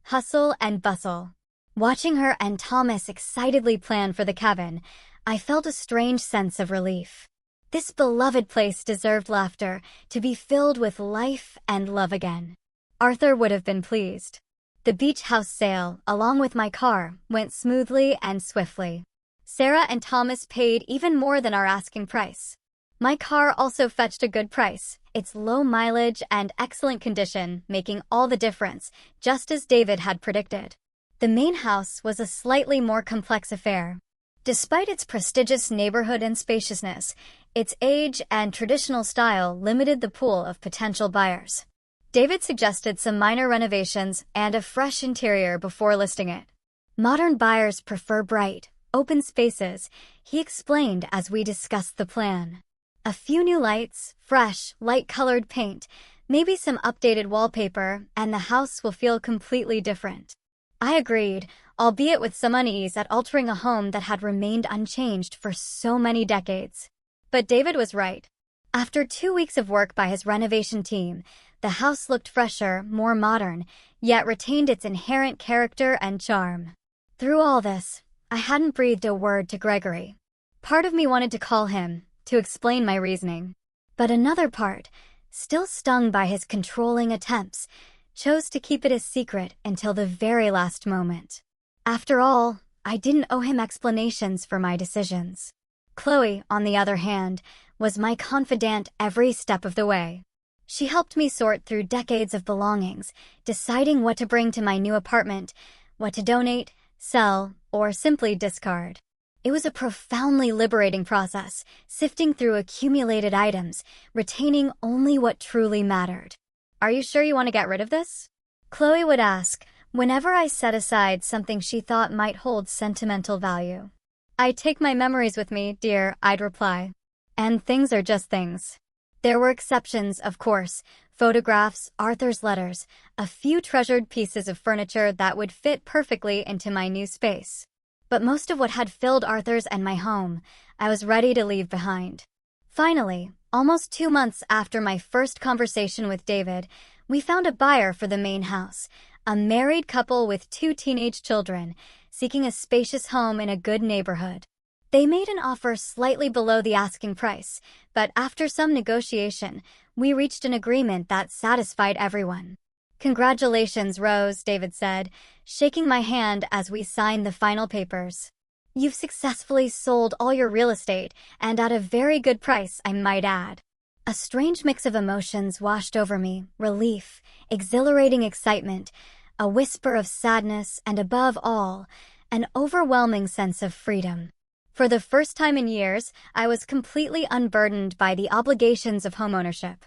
A: Hustle and bustle. Watching her and Thomas excitedly plan for the cabin, I felt a strange sense of relief. This beloved place deserved laughter, to be filled with life and love again. Arthur would have been pleased. The beach house sale, along with my car, went smoothly and swiftly. Sarah and Thomas paid even more than our asking price. My car also fetched a good price, its low mileage and excellent condition making all the difference, just as David had predicted. The main house was a slightly more complex affair. Despite its prestigious neighborhood and spaciousness, its age and traditional style limited the pool of potential buyers. David suggested some minor renovations and a fresh interior before listing it. Modern buyers prefer bright, open spaces, he explained as we discussed the plan. A few new lights, fresh, light-colored paint, maybe some updated wallpaper, and the house will feel completely different. I agreed, albeit with some unease at altering a home that had remained unchanged for so many decades. But David was right. After 2 weeks of work by his renovation team, the house looked fresher, more modern, yet retained its inherent character and charm. Through all this, I hadn't breathed a word to Gregory. Part of me wanted to call him, to explain my reasoning. But another part, still stung by his controlling attempts, chose to keep it a secret until the very last moment. After all, I didn't owe him explanations for my decisions. Chloe, on the other hand, was my confidant every step of the way. She helped me sort through decades of belongings, deciding what to bring to my new apartment, what to donate, sell, or simply discard. It was a profoundly liberating process, sifting through accumulated items, retaining only what truly mattered. Are you sure you want to get rid of this? Chloe would ask, whenever I set aside something she thought might hold sentimental value. I take my memories with me, dear, I'd reply. And things are just things. There were exceptions, of course. Photographs, Arthur's letters, a few treasured pieces of furniture that would fit perfectly into my new space. But most of what had filled Arthur's and my home, I was ready to leave behind. Finally, almost 2 months after my first conversation with David, we found a buyer for the main house, a married couple with 2 teenage children, seeking a spacious home in a good neighborhood. They made an offer slightly below the asking price, but after some negotiation, we reached an agreement that satisfied everyone. "Congratulations, Rose," David said, shaking my hand as we signed the final papers. "You've successfully sold all your real estate, and at a very good price, I might add." A strange mix of emotions washed over me: relief, exhilarating excitement, a whisper of sadness, and above all, an overwhelming sense of freedom. For the first time in years, I was completely unburdened by the obligations of homeownership.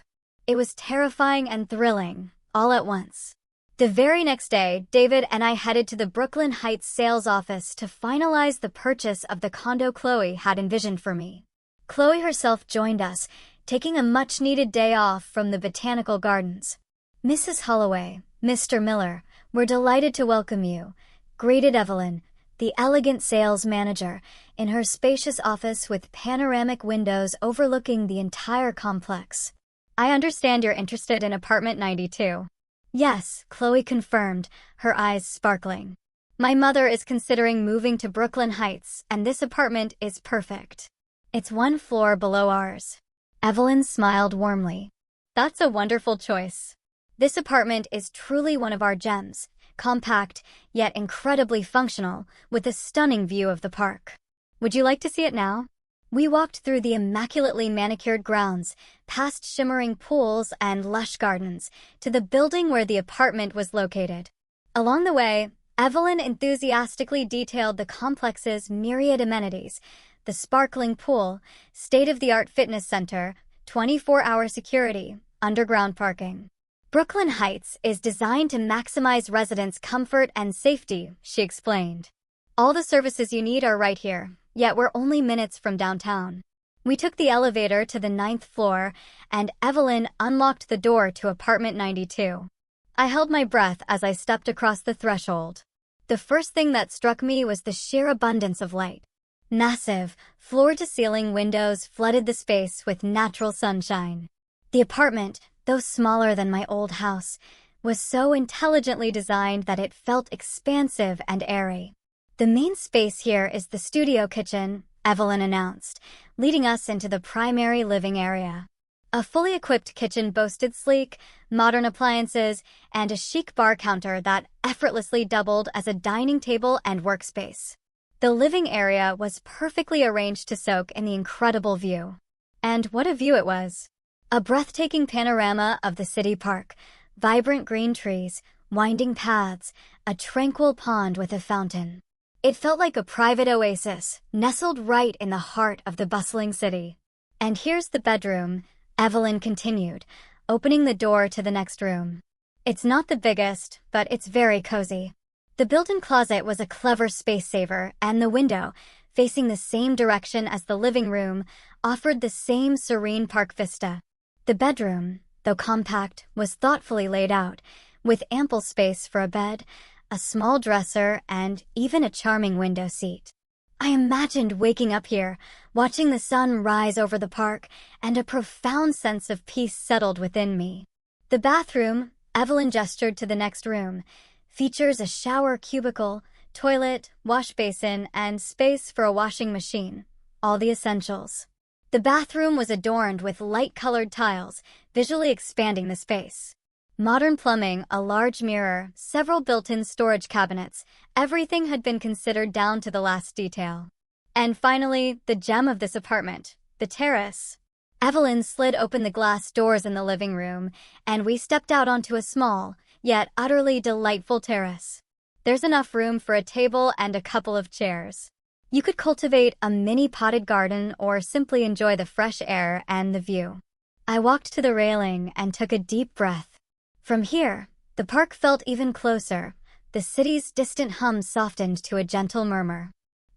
A: It was terrifying and thrilling, all at once. The very next day, David and I headed to the Brooklyn Heights sales office to finalize the purchase of the condo Chloe had envisioned for me. Chloe herself joined us, taking a much-needed day off from the botanical gardens. "Mrs. Holloway, Mr. Miller, we're delighted to welcome you," greeted Evelyn, the elegant sales manager, in her spacious office with panoramic windows overlooking the entire complex. "I understand you're interested in apartment 92. "Yes," Chloe confirmed, her eyes sparkling. "My mother is considering moving to Brooklyn Heights, and this apartment is perfect. It's 1 floor below ours." Evelyn smiled warmly. "That's a wonderful choice. This apartment is truly one of our gems, compact, yet incredibly functional, with a stunning view of the park. Would you like to see it now?" We walked through the immaculately manicured grounds, past shimmering pools and lush gardens, to the building where the apartment was located. Along the way, Evelyn enthusiastically detailed the complex's myriad amenities: the sparkling pool, state-of-the-art fitness center, 24-hour security, underground parking. "Brooklyn Heights is designed to maximize residents' comfort and safety," she explained. "All the services you need are right here, yet we're only minutes from downtown." We took the elevator to the 9th floor, and Evelyn unlocked the door to apartment 92. I held my breath as I stepped across the threshold. The first thing that struck me was the sheer abundance of light. Massive, floor-to-ceiling windows flooded the space with natural sunshine. The apartment, though smaller than my old house, was so intelligently designed that it felt expansive and airy. "The main space here is the studio kitchen," Evelyn announced, leading us into the primary living area. A fully equipped kitchen boasted sleek, modern appliances and a chic bar counter that effortlessly doubled as a dining table and workspace. The living area was perfectly arranged to soak in the incredible view. And what a view it was! A breathtaking panorama of the city park, vibrant green trees, winding paths, a tranquil pond with a fountain. It felt like a private oasis, nestled right in the heart of the bustling city. "And here's the bedroom," Evelyn continued, opening the door to the next room. "It's not the biggest, but it's very cozy." The built-in closet was a clever space saver, and the window, facing the same direction as the living room, offered the same serene park vista. The bedroom, though compact, was thoughtfully laid out, with ample space for a bed, a small dresser, and even a charming window seat. I imagined waking up here, watching the sun rise over the park, and a profound sense of peace settled within me. The bathroom, Evelyn gestured to the next room, features a shower cubicle, toilet, wash basin, and space for a washing machine, all the essentials. The bathroom was adorned with light-colored tiles, visually expanding the space. Modern plumbing, a large mirror, several built-in storage cabinets, everything had been considered down to the last detail. And finally, the gem of this apartment, the terrace. Evelyn slid open the glass doors in the living room, and we stepped out onto a small, yet utterly delightful terrace. There's enough room for a table and a couple of chairs. You could cultivate a mini potted garden or simply enjoy the fresh air and the view. I walked to the railing and took a deep breath. From here, the park felt even closer. The city's distant hum softened to a gentle murmur.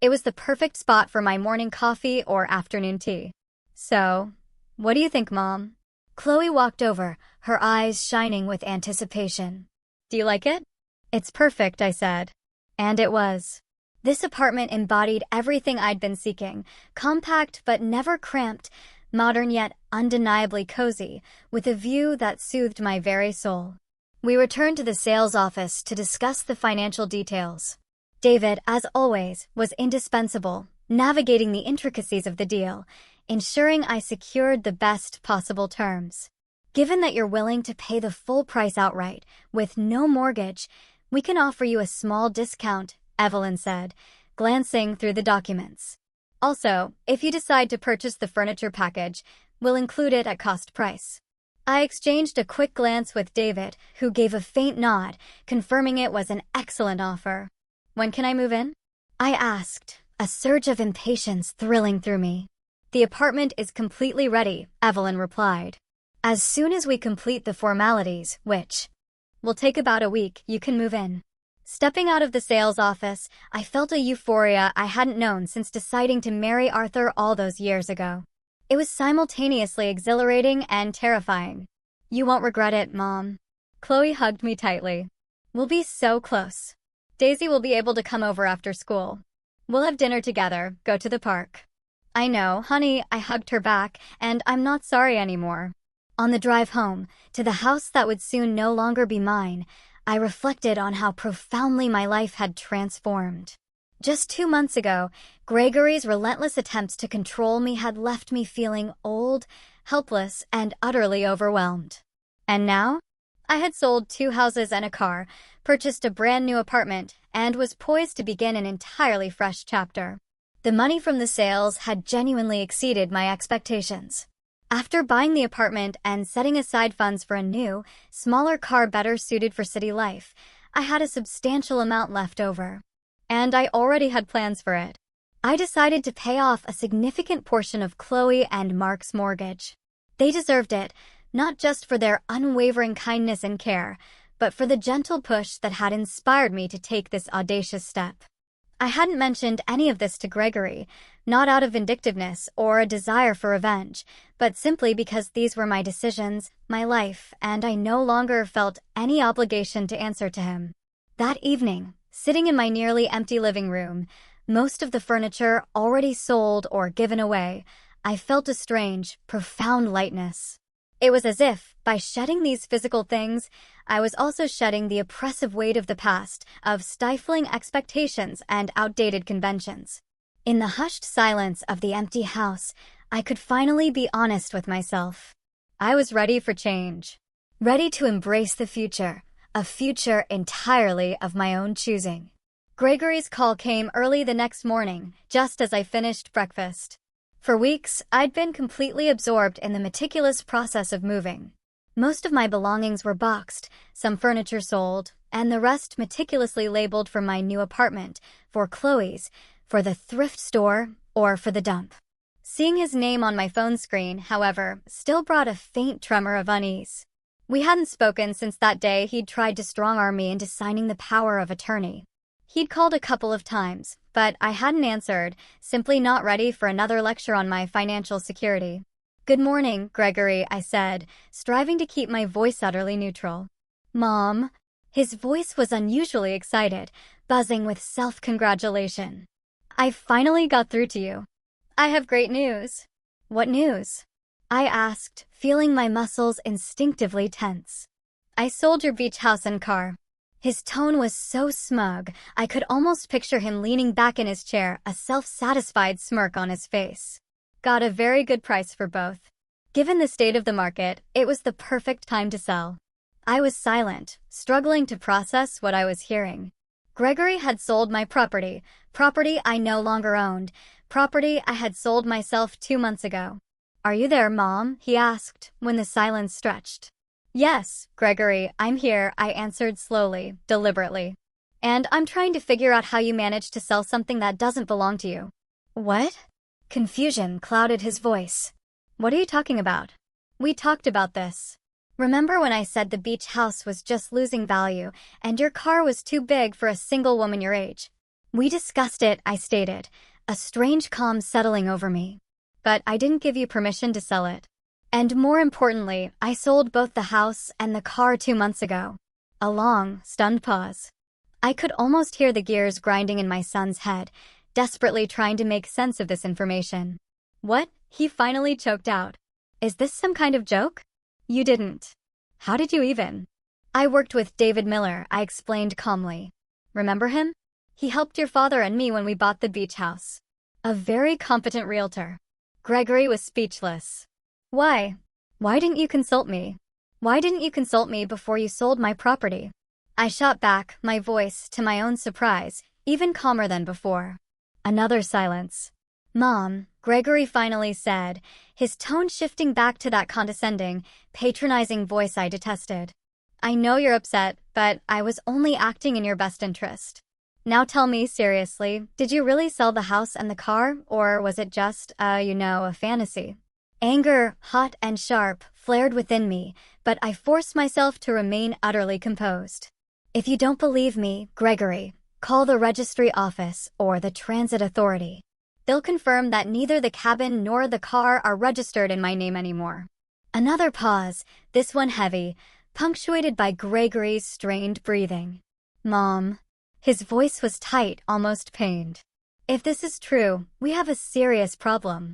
A: It was the perfect spot for my morning coffee or afternoon tea. So, what do you think, Mom? Chloe walked over, her eyes shining with anticipation. Do you like it? It's perfect, I said. And it was. This apartment embodied everything I'd been seeking, compact but never cramped, modern yet undeniably cozy, with a view that soothed my very soul. We returned to the sales office to discuss the financial details. David, as always, was indispensable, navigating the intricacies of the deal, ensuring I secured the best possible terms. Given that you're willing to pay the full price outright, with no mortgage, we can offer you a small discount, Evelyn said, glancing through the documents. Also, if you decide to purchase the furniture package, we'll include it at cost price. I exchanged a quick glance with David, who gave a faint nod, confirming it was an excellent offer. When can I move in? I asked, a surge of impatience thrilling through me. The apartment is completely ready, Evelyn replied. As soon as we complete the formalities, which will take about a week, you can move in. Stepping out of the sales office, I felt a euphoria I hadn't known since deciding to marry Arthur all those years ago. It was simultaneously exhilarating and terrifying. You won't regret it, Mom. Chloe hugged me tightly. We'll be so close. Daisy will be able to come over after school. We'll have dinner together, go to the park. I know, honey, I hugged her back, and I'm not sorry anymore. On the drive home, to the house that would soon no longer be mine, I reflected on how profoundly my life had transformed. Just 2 months ago, Gregory's relentless attempts to control me had left me feeling old, helpless, and utterly overwhelmed. And now? I had sold 2 houses and a car, purchased a brand new apartment, and was poised to begin an entirely fresh chapter. The money from the sales had genuinely exceeded my expectations. After buying the apartment and setting aside funds for a new, smaller car better suited for city life, I had a substantial amount left over. And I already had plans for it. I decided to pay off a significant portion of Chloe and Mark's mortgage. They deserved it, not just for their unwavering kindness and care, but for the gentle push that had inspired me to take this audacious step. I hadn't mentioned any of this to Gregory, not out of vindictiveness or a desire for revenge, but simply because these were my decisions, my life, and I no longer felt any obligation to answer to him. That evening, sitting in my nearly empty living room, most of the furniture already sold or given away, I felt a strange, profound lightness. It was as if, by shedding these physical things, I was also shedding the oppressive weight of the past, of stifling expectations and outdated conventions. In the hushed silence of the empty house, I could finally be honest with myself. I was ready for change. Ready to embrace the future, a future entirely of my own choosing. Gregory's call came early the next morning, just as I finished breakfast. For weeks, I'd been completely absorbed in the meticulous process of moving. Most of my belongings were boxed, some furniture sold, and the rest meticulously labeled for my new apartment, for Chloe's, for the thrift store, or for the dump. Seeing his name on my phone screen, however, still brought a faint tremor of unease. We hadn't spoken since that day he'd tried to strong-arm me into signing the power of attorney. He'd called a couple of times, but I hadn't answered, simply not ready for another lecture on my financial security. "Good morning, Gregory," I said, striving to keep my voice utterly neutral. "Mom." His voice was unusually excited, buzzing with self-congratulation. "I finally got through to you. I have great news." "What news?" I asked, feeling my muscles instinctively tense. "I sold your beach house and car." His tone was so smug, I could almost picture him leaning back in his chair, a self-satisfied smirk on his face. Got a very good price for both. Given the state of the market, it was the perfect time to sell. I was silent, struggling to process what I was hearing. Gregory had sold my property I no longer owned, property I had sold myself 2 months ago. "Are you there, Mom?" he asked, when the silence stretched. "Yes, Gregory, I'm here," I answered slowly, deliberately. "And I'm trying to figure out how you managed to sell something that doesn't belong to you." "What?" Confusion clouded his voice. "What are you talking about?" "We talked about this. Remember when I said the beach house was just losing value, and your car was too big for a single woman your age? We discussed it, I stated, a strange calm settling over me. But I didn't give you permission to sell it. And more importantly, I sold both the house and the car 2 months ago. A long, stunned pause. I could almost hear the gears grinding in my son's head, desperately trying to make sense of this information. What? He finally choked out. Is this some kind of joke? You didn't. How did you even? I worked with David Miller, I explained calmly. Remember him? He helped your father and me when we bought the beach house. A very competent realtor. Gregory was speechless. Why? Why didn't you consult me? Why didn't you consult me before you sold my property? I shot back, my voice, to my own surprise, even calmer than before. Another silence. Mom, Gregory finally said, his tone shifting back to that condescending, patronizing voice I detested. I know you're upset, but I was only acting in your best interest. Now tell me, seriously, did you really sell the house and the car, or was it just, a fantasy? Anger, hot and sharp, flared within me, but I forced myself to remain utterly composed. If you don't believe me, Gregory, call the registry office or the transit authority. They'll confirm that neither the cabin nor the car are registered in my name anymore. Another pause, this one heavy, punctuated by Gregory's strained breathing. Mom. His voice was tight, almost pained. If this is true, we have a serious problem.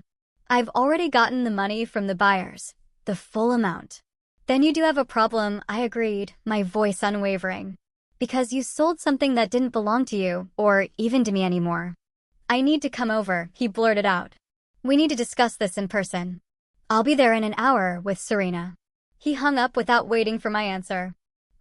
A: I've already gotten the money from the buyers, the full amount. Then you do have a problem, I agreed, my voice unwavering. Because you sold something that didn't belong to you, or even to me anymore. I need to come over, he blurted out. We need to discuss this in person. I'll be there in an hour with Serena. He hung up without waiting for my answer.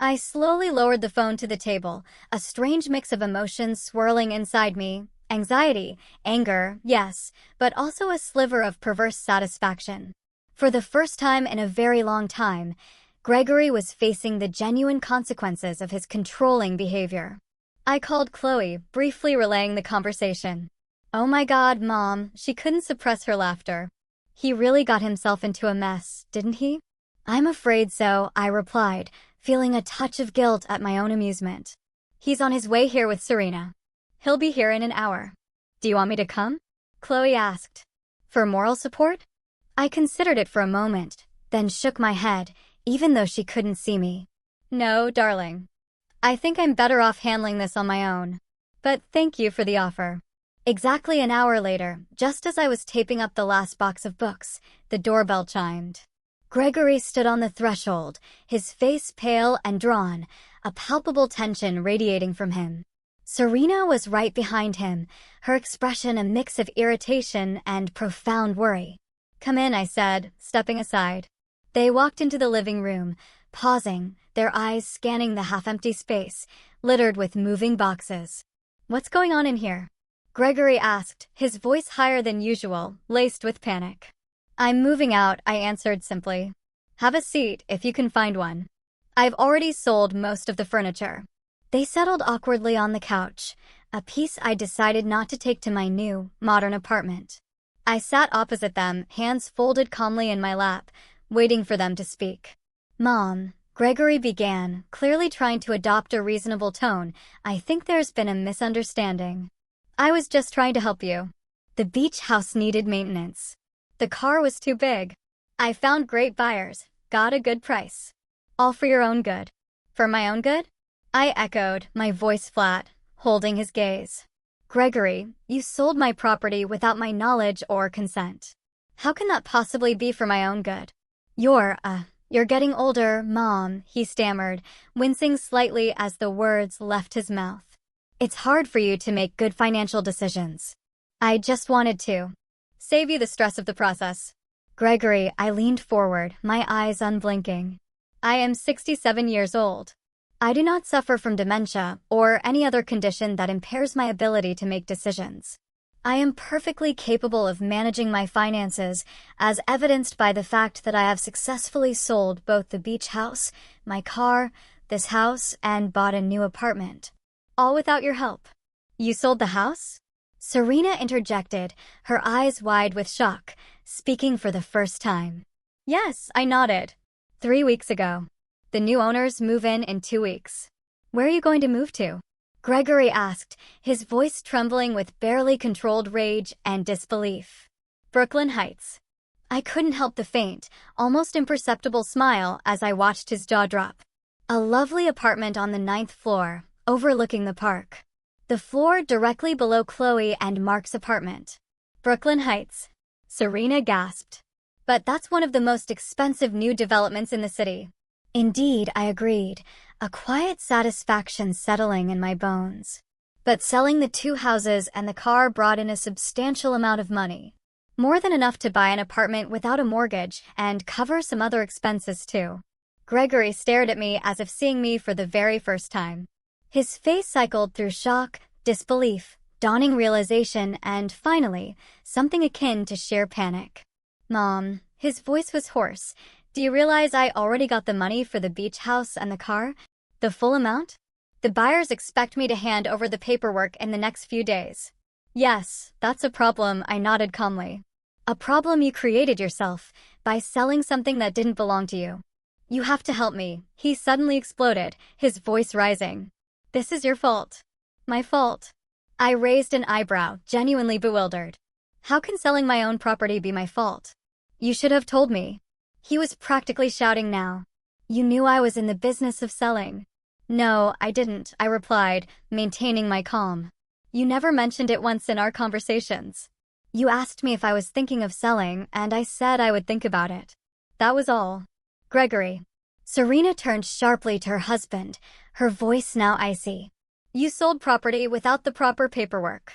A: I slowly lowered the phone to the table, a strange mix of emotions swirling inside me. Anxiety, anger, yes, but also a sliver of perverse satisfaction. For the first time in a very long time, Gregory was facing the genuine consequences of his controlling behavior. I called Chloe, briefly relaying the conversation. Oh my God, Mom, she couldn't suppress her laughter. He really got himself into a mess, didn't he? I'm afraid so, I replied, feeling a touch of guilt at my own amusement. He's on his way here with Serena. He'll be here in an hour. Do you want me to come? Chloe asked. For moral support? I considered it for a moment, then shook my head, even though she couldn't see me. No, darling. I think I'm better off handling this on my own. But thank you for the offer. Exactly an hour later, just as I was taping up the last box of books, the doorbell chimed. Gregory stood on the threshold, his face pale and drawn, a palpable tension radiating from him. Serena was right behind him, her expression a mix of irritation and profound worry. Come in, I said, stepping aside. They walked into the living room, pausing, their eyes scanning the half-empty space, littered with moving boxes. What's going on in here? Gregory asked, his voice higher than usual, laced with panic. I'm moving out, I answered simply. Have a seat, if you can find one. I've already sold most of the furniture. They settled awkwardly on the couch, a piece I decided not to take to my new, modern apartment. I sat opposite them, hands folded calmly in my lap, waiting for them to speak. Mom, Gregory began, clearly trying to adopt a reasonable tone. I think there's been a misunderstanding. I was just trying to help you. The beach house needed maintenance. The car was too big. I found great buyers, got a good price. All for your own good. For my own good? I echoed, my voice flat, holding his gaze. Gregory, you sold my property without my knowledge or consent. How can that possibly be for my own good? You're getting older, Mom, he stammered, wincing slightly as the words left his mouth. It's hard for you to make good financial decisions. I just wanted to save you the stress of the process. Gregory, I leaned forward, my eyes unblinking. I am 67 years old. I do not suffer from dementia or any other condition that impairs my ability to make decisions. I am perfectly capable of managing my finances, as evidenced by the fact that I have successfully sold both the beach house, my car, this house, and bought a new apartment. All without your help. You sold the house? Serena interjected, her eyes wide with shock, speaking for the first time. Yes, I nodded. 3 weeks ago. The new owners move in 2 weeks. Where are you going to move to? Gregory asked, his voice trembling with barely controlled rage and disbelief. Brooklyn Heights. I couldn't help the faint, almost imperceptible smile as I watched his jaw drop. A lovely apartment on the 9th floor, overlooking the park. The floor directly below Chloe and Mark's apartment. Brooklyn Heights. Serena gasped. But that's one of the most expensive new developments in the city. Indeed, I agreed, a quiet satisfaction settling in my bones. But selling the 2 houses and the car brought in a substantial amount of money. More than enough to buy an apartment without a mortgage and cover some other expenses too. Gregory stared at me as if seeing me for the very first time. His face cycled through shock, disbelief, dawning realization, and finally, something akin to sheer panic. Mom, his voice was hoarse. Do you realize I already got the money for the beach house and the car? The full amount? The buyers expect me to hand over the paperwork in the next few days. Yes, that's a problem, I nodded calmly. A problem you created yourself, by selling something that didn't belong to you. You have to help me, he suddenly exploded, his voice rising. This is your fault. My fault. I raised an eyebrow, genuinely bewildered. How can selling my own property be my fault? You should have told me. He was practically shouting now. You knew I was in the business of selling. No, I didn't, I replied, maintaining my calm. You never mentioned it once in our conversations. You asked me if I was thinking of selling, and I said I would think about it. That was all. Gregory. Serena turned sharply to her husband, her voice now icy. You sold property without the proper paperwork.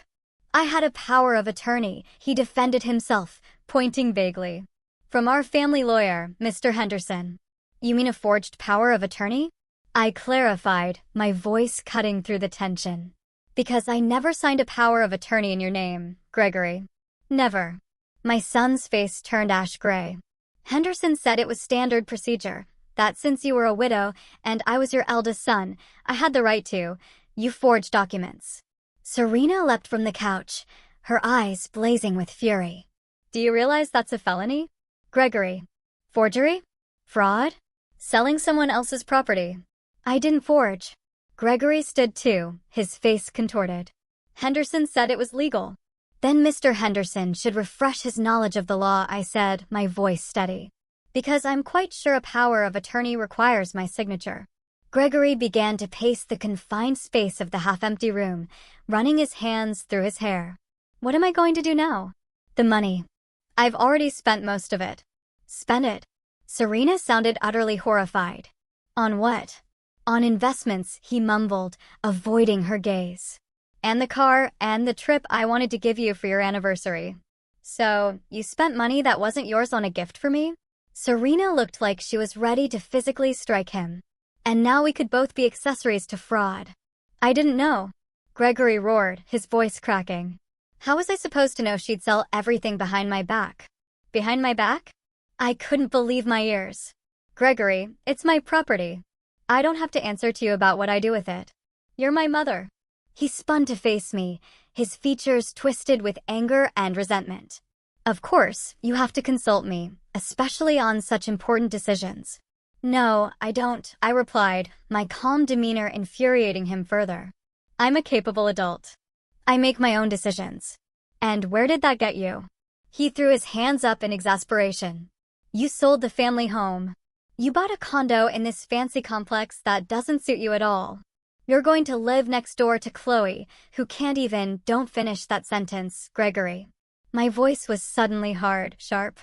A: I had a power of attorney, he defended himself, pointing vaguely. From our family lawyer, Mr. Henderson. You mean a forged power of attorney? I clarified, my voice cutting through the tension. Because I never signed a power of attorney in your name, Gregory. Never. My son's face turned ash gray. Henderson said it was standard procedure, that since you were a widow and I was your eldest son, I had the right to. You forged documents. Serena leapt from the couch, her eyes blazing with fury. Do you realize that's a felony? Gregory. Forgery? Fraud? Selling someone else's property. I didn't forge. Gregory stood too, his face contorted. Henderson said it was legal. Then Mr. Henderson should refresh his knowledge of the law, I said, my voice steady. Because I'm quite sure a power of attorney requires my signature. Gregory began to pace the confined space of the half-empty room, running his hands through his hair. What am I going to do now? The money. I've already spent most of it. Spent it? Serena sounded utterly horrified. On what? On investments, he mumbled, avoiding her gaze. And the car, and the trip I wanted to give you for your anniversary. So, you spent money that wasn't yours on a gift for me? Serena looked like she was ready to physically strike him. And now we could both be accessories to fraud. I didn't know. Gregory roared, his voice cracking. How was I supposed to know she'd sell everything behind my back? Behind my back? I couldn't believe my ears. Gregory, it's my property. I don't have to answer to you about what I do with it. You're my mother. He spun to face me, his features twisted with anger and resentment. Of course, you have to consult me, especially on such important decisions. No, I don't, I replied, my calm demeanor infuriating him further. I'm a capable adult. I make my own decisions. And where did that get you? He threw his hands up in exasperation. You sold the family home. You bought a condo in this fancy complex that doesn't suit you at all. You're going to live next door to Chloe, who can't even, don't finish that sentence, Gregory. My voice was suddenly hard, sharp.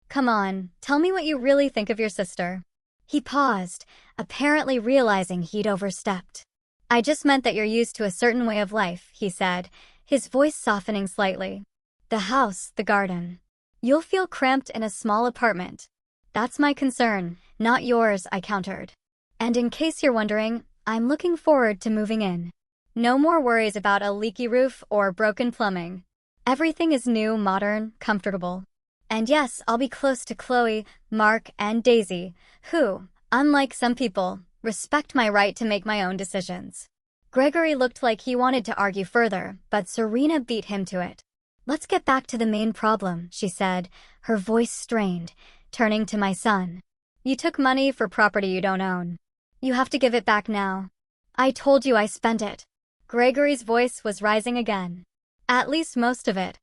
A: Come on, tell me what you really think of your sister. He paused, apparently realizing he'd overstepped. I just meant that you're used to a certain way of life, he said, his voice softening slightly. The house, the garden. You'll feel cramped in a small apartment. That's my concern, not yours, I countered. And in case you're wondering, I'm looking forward to moving in. No more worries about a leaky roof or broken plumbing. Everything is new, modern, comfortable. And yes, I'll be close to Chloe, Mark, and Daisy, who, unlike some people, respect my right to make my own decisions. Gregory looked like he wanted to argue further, but Serena beat him to it. Let's get back to the main problem, she said, her voice strained, turning to my son. You took money for property you don't own. You have to give it back now. I told you I spent it. Gregory's voice was rising again. At least most of it.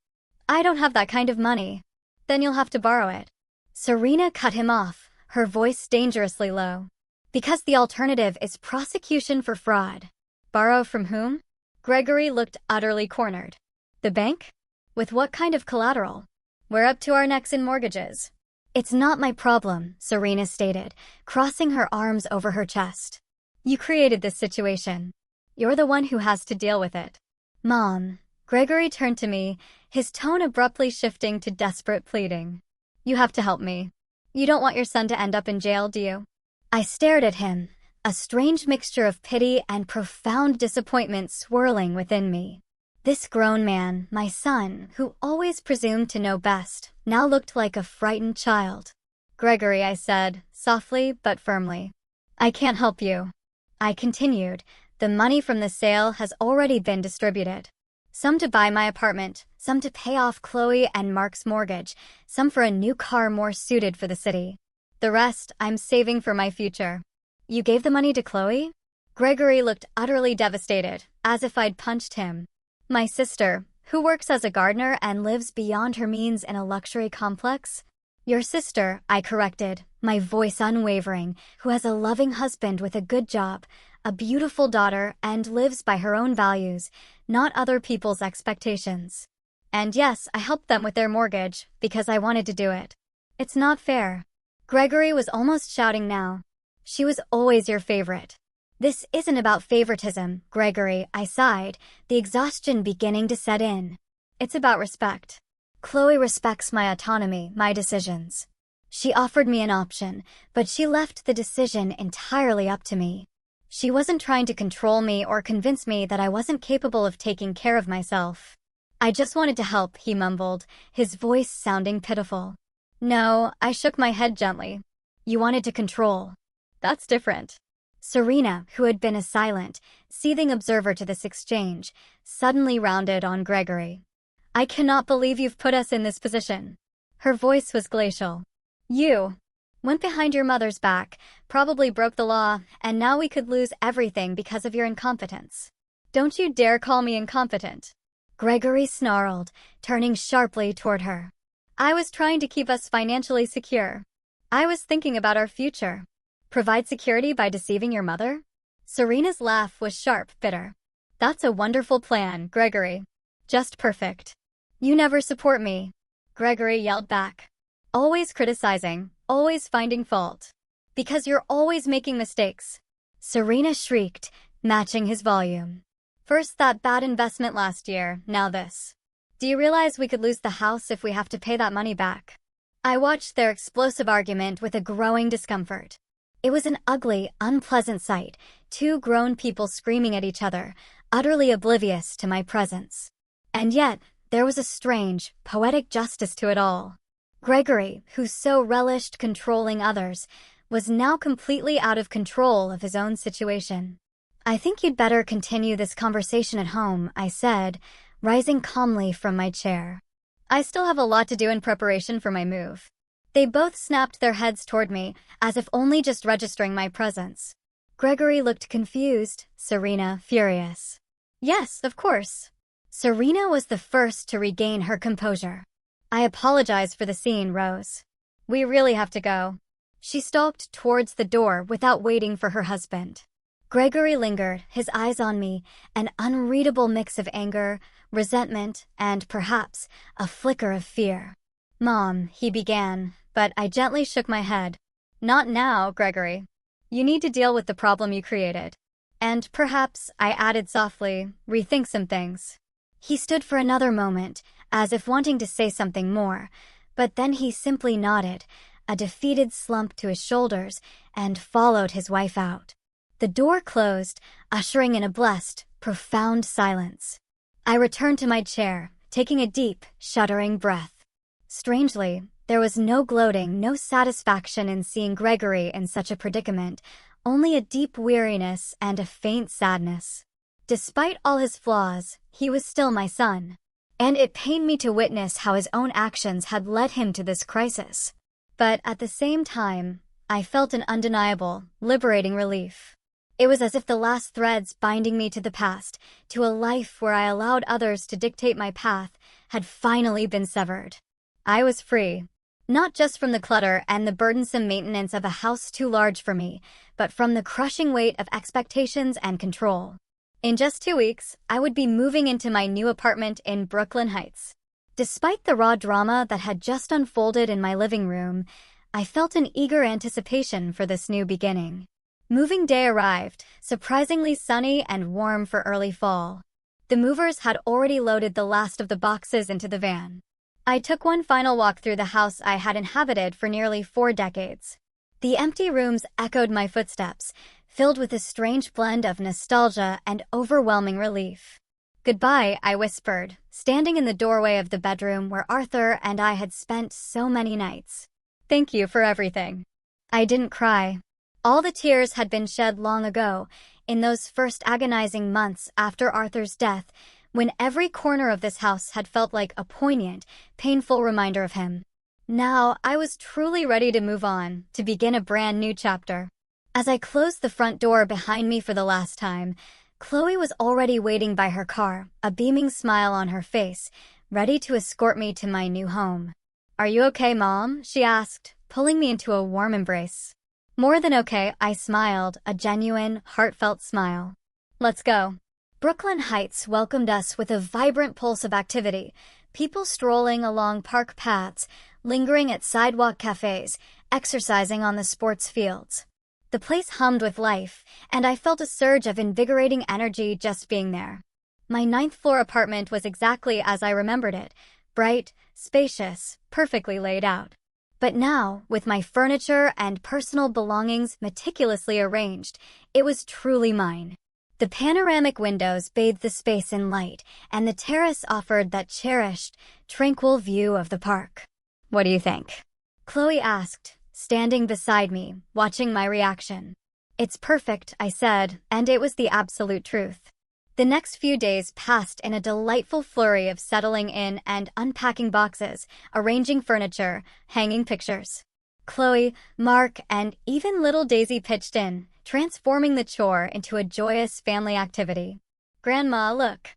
A: I don't have that kind of money. Then you'll have to borrow it. Serena cut him off, her voice dangerously low. Because the alternative is prosecution for fraud. Borrow from whom? Gregory looked utterly cornered. The bank? With what kind of collateral? We're up to our necks in mortgages. It's not my problem, Serena stated, crossing her arms over her chest. You created this situation. You're the one who has to deal with it. Mom. Gregory turned to me, his tone abruptly shifting to desperate pleading. You have to help me. You don't want your son to end up in jail, do you? I stared at him, a strange mixture of pity and profound disappointment swirling within me. This grown man, my son, who always presumed to know best, now looked like a frightened child. Gregory, I said, softly but firmly. I can't help you. I continued, the money from the sale has already been distributed. Some to buy my apartment, some to pay off Chloe and Mark's mortgage, some for a new car more suited for the city. The rest I'm saving for my future. You gave the money to Chloe? Gregory looked utterly devastated, as if I'd punched him. My sister, who works as a gardener and lives beyond her means in a luxury complex? Your sister, I corrected, my voice unwavering, who has a loving husband with a good job, a beautiful daughter, and lives by her own values, not other people's expectations. And yes, I helped them with their mortgage, because I wanted to do it. It's not fair. Gregory was almost shouting now. She was always your favorite. This isn't about favoritism, Gregory, I sighed, the exhaustion beginning to set in. It's about respect. Chloe respects my autonomy, my decisions. She offered me an option, but she left the decision entirely up to me. She wasn't trying to control me or convince me that I wasn't capable of taking care of myself. I just wanted to help, he mumbled, his voice sounding pitiful. No, I shook my head gently. You wanted to control. That's different. Serena, who had been a silent, seething observer to this exchange, suddenly rounded on Gregory. I cannot believe you've put us in this position. Her voice was glacial. You went behind your mother's back, probably broke the law, and now we could lose everything because of your incompetence. Don't you dare call me incompetent. Gregory snarled, turning sharply toward her. I was trying to keep us financially secure. I was thinking about our future. Provide security by deceiving your mother? Serena's laugh was sharp, bitter. That's a wonderful plan, Gregory. Just perfect. You never support me. Gregory yelled back. Always criticizing, always finding fault. Because you're always making mistakes. Serena shrieked, matching his volume. First that bad investment last year, now this. Do you realize we could lose the house if we have to pay that money back? I watched their explosive argument with a growing discomfort. It was an ugly, unpleasant sight, two grown people screaming at each other, utterly oblivious to my presence. And yet, there was a strange, poetic justice to it all. Gregory, who so relished controlling others, was now completely out of control of his own situation. I think you'd better continue this conversation at home, I said, rising calmly from my chair. I still have a lot to do in preparation for my move. They both snapped their heads toward me, as if only just registering my presence. Gregory looked confused, Serena furious. Yes, of course. Serena was the first to regain her composure. I apologize for the scene, Rose. We really have to go. She stalked towards the door without waiting for her husband. Gregory lingered, his eyes on me, an unreadable mix of anger, resentment, and perhaps a flicker of fear. Mom, he began, but I gently shook my head. Not now, Gregory. You need to deal with the problem you created. And perhaps, I added softly, rethink some things. He stood for another moment, as if wanting to say something more, but then he simply nodded, a defeated slump to his shoulders, and followed his wife out. The door closed, ushering in a blessed, profound silence. I returned to my chair, taking a deep, shuddering breath. Strangely, there was no gloating, no satisfaction in seeing Gregory in such a predicament, only a deep weariness and a faint sadness. Despite all his flaws, he was still my son. And it pained me to witness how his own actions had led him to this crisis. But at the same time, I felt an undeniable, liberating relief. It was as if the last threads binding me to the past, to a life where I allowed others to dictate my path, had finally been severed. I was free. Not just from the clutter and the burdensome maintenance of a house too large for me, but from the crushing weight of expectations and control. In just 2 weeks, I would be moving into my new apartment in Brooklyn Heights. Despite the raw drama that had just unfolded in my living room, I felt an eager anticipation for this new beginning. Moving day arrived, surprisingly sunny and warm for early fall. The movers had already loaded the last of the boxes into the van. I took one final walk through the house I had inhabited for nearly 4 decades. The empty rooms echoed my footsteps, filled with a strange blend of nostalgia and overwhelming relief. "Goodbye," I whispered, standing in the doorway of the bedroom where Arthur and I had spent so many nights. "Thank you for everything." I didn't cry. All the tears had been shed long ago, in those first agonizing months after Arthur's death, when every corner of this house had felt like a poignant, painful reminder of him. Now, I was truly ready to move on, to begin a brand new chapter. As I closed the front door behind me for the last time, Chloe was already waiting by her car, a beaming smile on her face, ready to escort me to my new home. "Are you okay, Mom?" she asked, pulling me into a warm embrace. "More than okay," I smiled, a genuine, heartfelt smile. "Let's go." Brooklyn Heights welcomed us with a vibrant pulse of activity, people strolling along park paths, lingering at sidewalk cafes, exercising on the sports fields. The place hummed with life, and I felt a surge of invigorating energy just being there. My 9th-floor apartment was exactly as I remembered it, bright, spacious, perfectly laid out. But now, with my furniture and personal belongings meticulously arranged, it was truly mine. The panoramic windows bathed the space in light, and the terrace offered that cherished, tranquil view of the park. "What do you think?" Chloe asked, standing beside me, watching my reaction. "It's perfect," I said, and it was the absolute truth. The next few days passed in a delightful flurry of settling in and unpacking boxes, arranging furniture, hanging pictures. Chloe, Mark, and even little Daisy pitched in, transforming the chore into a joyous family activity. "Grandma, look.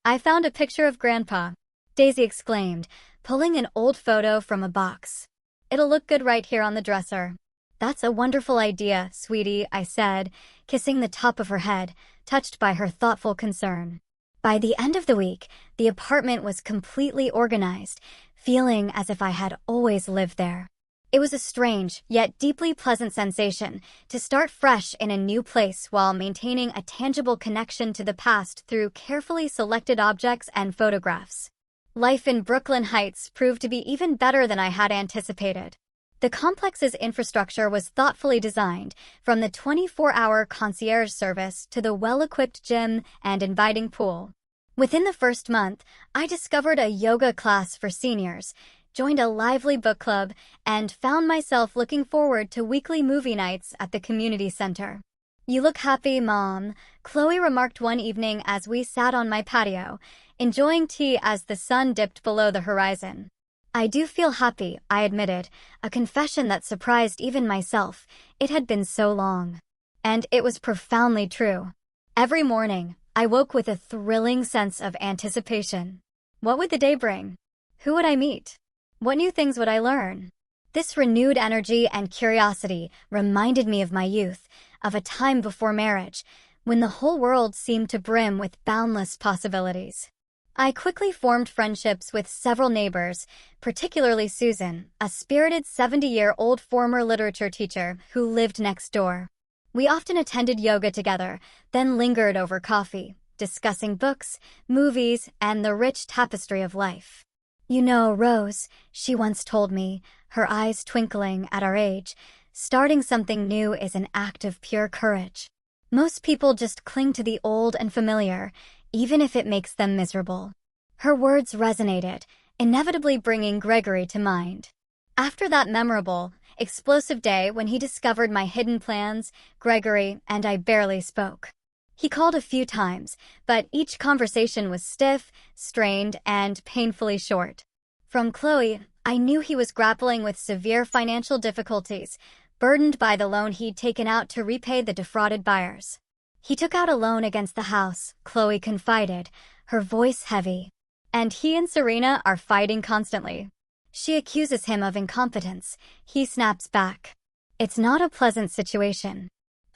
A: I found a picture of Grandpa," Daisy exclaimed, pulling an old photo from a box. "It'll look good right here on the dresser." "That's a wonderful idea, sweetie," I said, kissing the top of her head, touched by her thoughtful concern. By the end of the week, the apartment was completely organized, feeling as if I had always lived there. It was a strange, yet deeply pleasant sensation to start fresh in a new place while maintaining a tangible connection to the past through carefully selected objects and photographs. Life in Brooklyn Heights proved to be even better than I had anticipated. The complex's infrastructure was thoughtfully designed, from the 24-hour concierge service to the well-equipped gym and inviting pool. Within the first month, I discovered a yoga class for seniors, joined a lively book club, and found myself looking forward to weekly movie nights at the community center. "You look happy, Mom," Chloe remarked one evening as we sat on my patio, enjoying tea as the sun dipped below the horizon. "I do feel happy," I admitted, a confession that surprised even myself. It had been so long. And it was profoundly true. Every morning, I woke with a thrilling sense of anticipation. What would the day bring? Who would I meet? What new things would I learn? This renewed energy and curiosity reminded me of my youth, of a time before marriage, when the whole world seemed to brim with boundless possibilities. I quickly formed friendships with several neighbors, particularly Susan, a spirited 70-year-old former literature teacher who lived next door. We often attended yoga together, then lingered over coffee, discussing books, movies, and the rich tapestry of life. "You know, Rose," she once told me, her eyes twinkling at our age, "starting something new is an act of pure courage. Most people just cling to the old and familiar, even if it makes them miserable." Her words resonated, inevitably bringing Gregory to mind. After that memorable, explosive day when he discovered my hidden plans, Gregory and I barely spoke. He called a few times, but each conversation was stiff, strained, and painfully short. From Chloe, I knew he was grappling with severe financial difficulties, burdened by the loan he'd taken out to repay the defrauded buyers. He took out a loan against the house, Chloe confided, her voice heavy. And he and Serena are fighting constantly. She accuses him of incompetence. He snaps back. It's not a pleasant situation.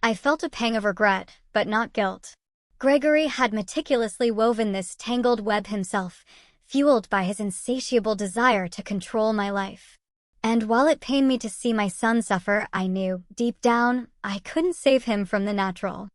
A: I felt a pang of regret, but not guilt. Gregory had meticulously woven this tangled web himself, fueled by his insatiable desire to control my life. And while it pained me to see my son suffer, I knew, deep down, I couldn't save him from the natural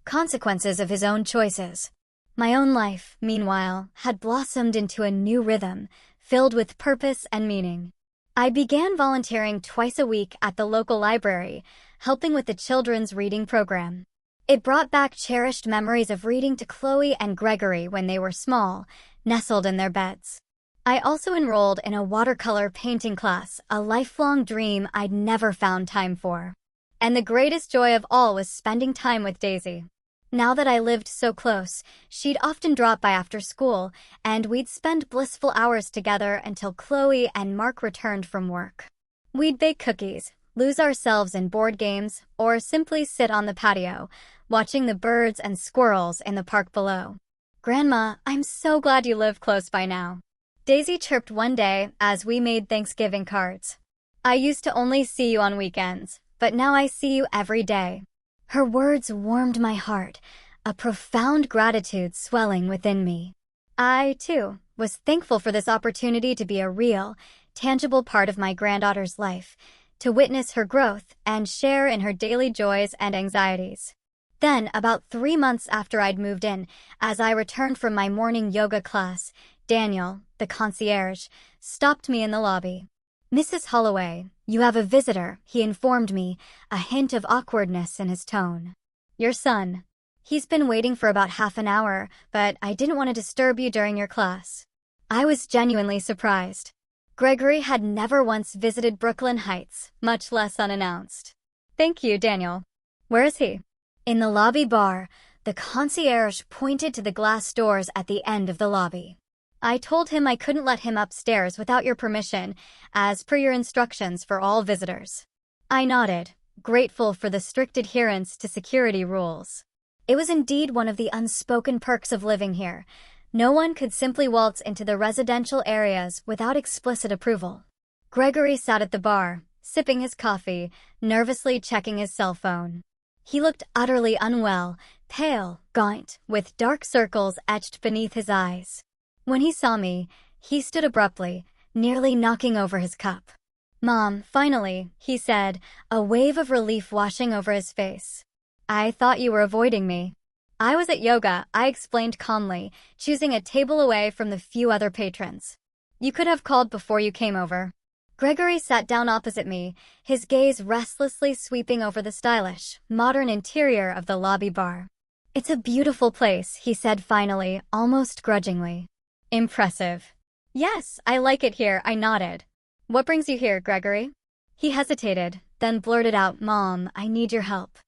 A: consequences of his own choices. My own life, meanwhile, had blossomed into a new rhythm, filled with purpose and meaning. I began volunteering twice a week at the local library, helping with the children's reading program. It brought back cherished memories of reading to Chloe and Gregory when they were small, nestled in their beds. I also enrolled in a watercolor painting class, a lifelong dream I'd never found time for. And the greatest joy of all was spending time with Daisy. Now that I lived so close, she'd often drop by after school, and we'd spend blissful hours together until Chloe and Mark returned from work. We'd bake cookies, lose ourselves in board games, or simply sit on the patio, watching the birds and squirrels in the park below. "Grandma, I'm so glad you live close by now," Daisy chirped one day as we made Thanksgiving cards. "I used to only see you on weekends, but now I see you every day." Her words warmed my heart, a profound gratitude swelling within me. I, too, was thankful for this opportunity to be a real, tangible part of my granddaughter's life, to witness her growth and share in her daily joys and anxieties. Then, about 3 months after I'd moved in, as I returned from my morning yoga class, Daniel, the concierge, stopped me in the lobby. "Mrs. Holloway, you have a visitor," he informed me, a hint of awkwardness in his tone. "Your son. He's been waiting for about half an hour, but I didn't want to disturb you during your class." I was genuinely surprised. Gregory had never once visited Brooklyn Heights, much less unannounced. "Thank you, Daniel. Where is he?" In the lobby bar, the concierge pointed to the glass doors at the end of the lobby. "I told him I couldn't let him upstairs without your permission, as per your instructions for all visitors." I nodded, grateful for the strict adherence to security rules. It was indeed one of the unspoken perks of living here. No one could simply waltz into the residential areas without explicit approval. Gregory sat at the bar, sipping his coffee, nervously checking his cell phone. He looked utterly unwell, pale, gaunt, with dark circles etched beneath his eyes. When he saw me, he stood abruptly, nearly knocking over his cup. "Mom, finally," he said, a wave of relief washing over his face. "I thought you were avoiding me." "I was at yoga," I explained calmly, choosing a table away from the few other patrons. "You could have called before you came over." Gregory sat down opposite me, his gaze restlessly sweeping over the stylish, modern interior of the lobby bar. "It's a beautiful place," he said finally, almost grudgingly. "Impressive." "Yes, I like it here," I nodded. "What brings you here, Gregory?" He hesitated, then blurted out, "Mom, I need your help."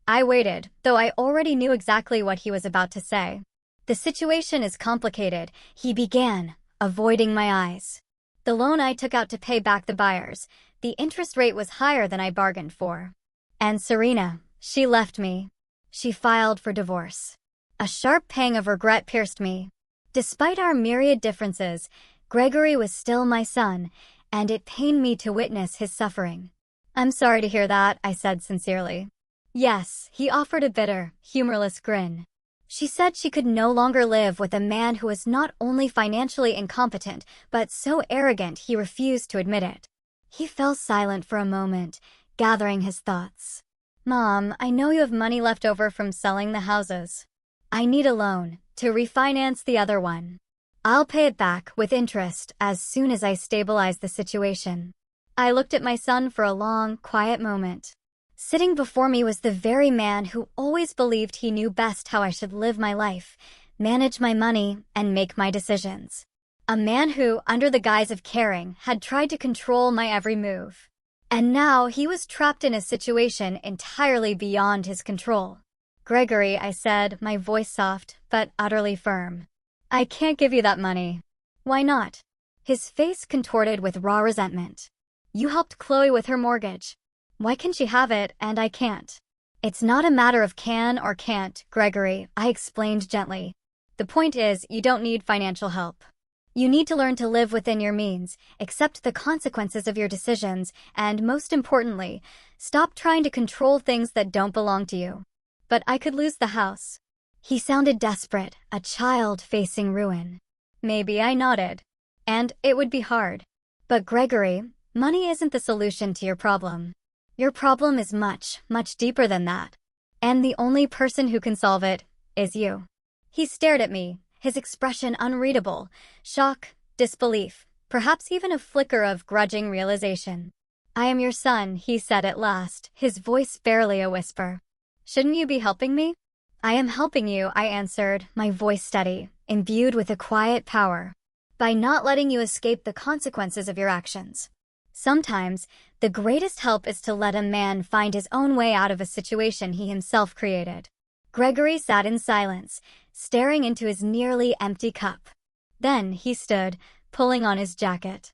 A: I waited, though I already knew exactly what he was about to say. "The situation is complicated," he began, avoiding my eyes. "The loan I took out to pay back the buyers, the interest rate was higher than I bargained for. And Serena, she left me. She filed for divorce." A sharp pang of regret pierced me. Despite our myriad differences, Gregory was still my son, and it pained me to witness his suffering. "I'm sorry to hear that," I said sincerely. "Yes," he offered a bitter, humorless grin. "She said she could no longer live with a man who was not only financially incompetent, but so arrogant he refused to admit it." He fell silent for a moment, gathering his thoughts. "Mom, I know you have money left over from selling the houses. I need a loan to refinance the other one. I'll pay it back with interest as soon as I stabilize the situation." I looked at my son for a long, quiet moment. Sitting before me was the very man who always believed he knew best how I should live my life, manage my money, and make my decisions. A man who, under the guise of caring, had tried to control my every move. And now he was trapped in a situation entirely beyond his control. "Gregory," I said, my voice soft, but utterly firm. "I can't give you that money." "Why not?" His face contorted with raw resentment. "You helped Chloe with her mortgage. Why can she have it and I can't?" It's not a matter of can or can't, Gregory, I explained gently. The point is, you don't need financial help. You need to learn to live within your means, accept the consequences of your decisions, and most importantly, stop trying to control things that don't belong to you. But I could lose the house. He sounded desperate, a child facing ruin. Maybe, I nodded. And it would be hard. But Gregory, money isn't the solution to your problem. Your problem is much, much deeper than that. And the only person who can solve it is you. He stared at me, his expression unreadable, shock, disbelief, perhaps even a flicker of grudging realization. I am your son, he said at last, his voice barely a whisper. Shouldn't you be helping me? I am helping you, I answered, my voice steady, imbued with a quiet power. By not letting you escape the consequences of your actions. Sometimes, the greatest help is to let a man find his own way out of a situation he himself created. Gregory sat in silence, staring into his nearly empty cup. Then he stood, pulling on his jacket.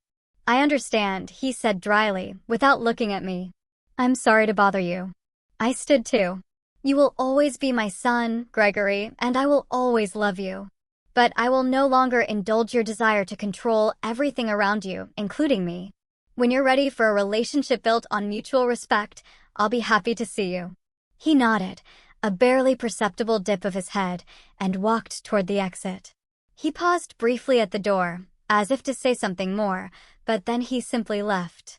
A: I understand, he said dryly, without looking at me. I'm sorry to bother you. I stood too. You will always be my son, Gregory, and I will always love you. But I will no longer indulge your desire to control everything around you, including me. When you're ready for a relationship built on mutual respect, I'll be happy to see you. He nodded, a barely perceptible dip of his head, and walked toward the exit. He paused briefly at the door, as if to say something more, but then he simply left.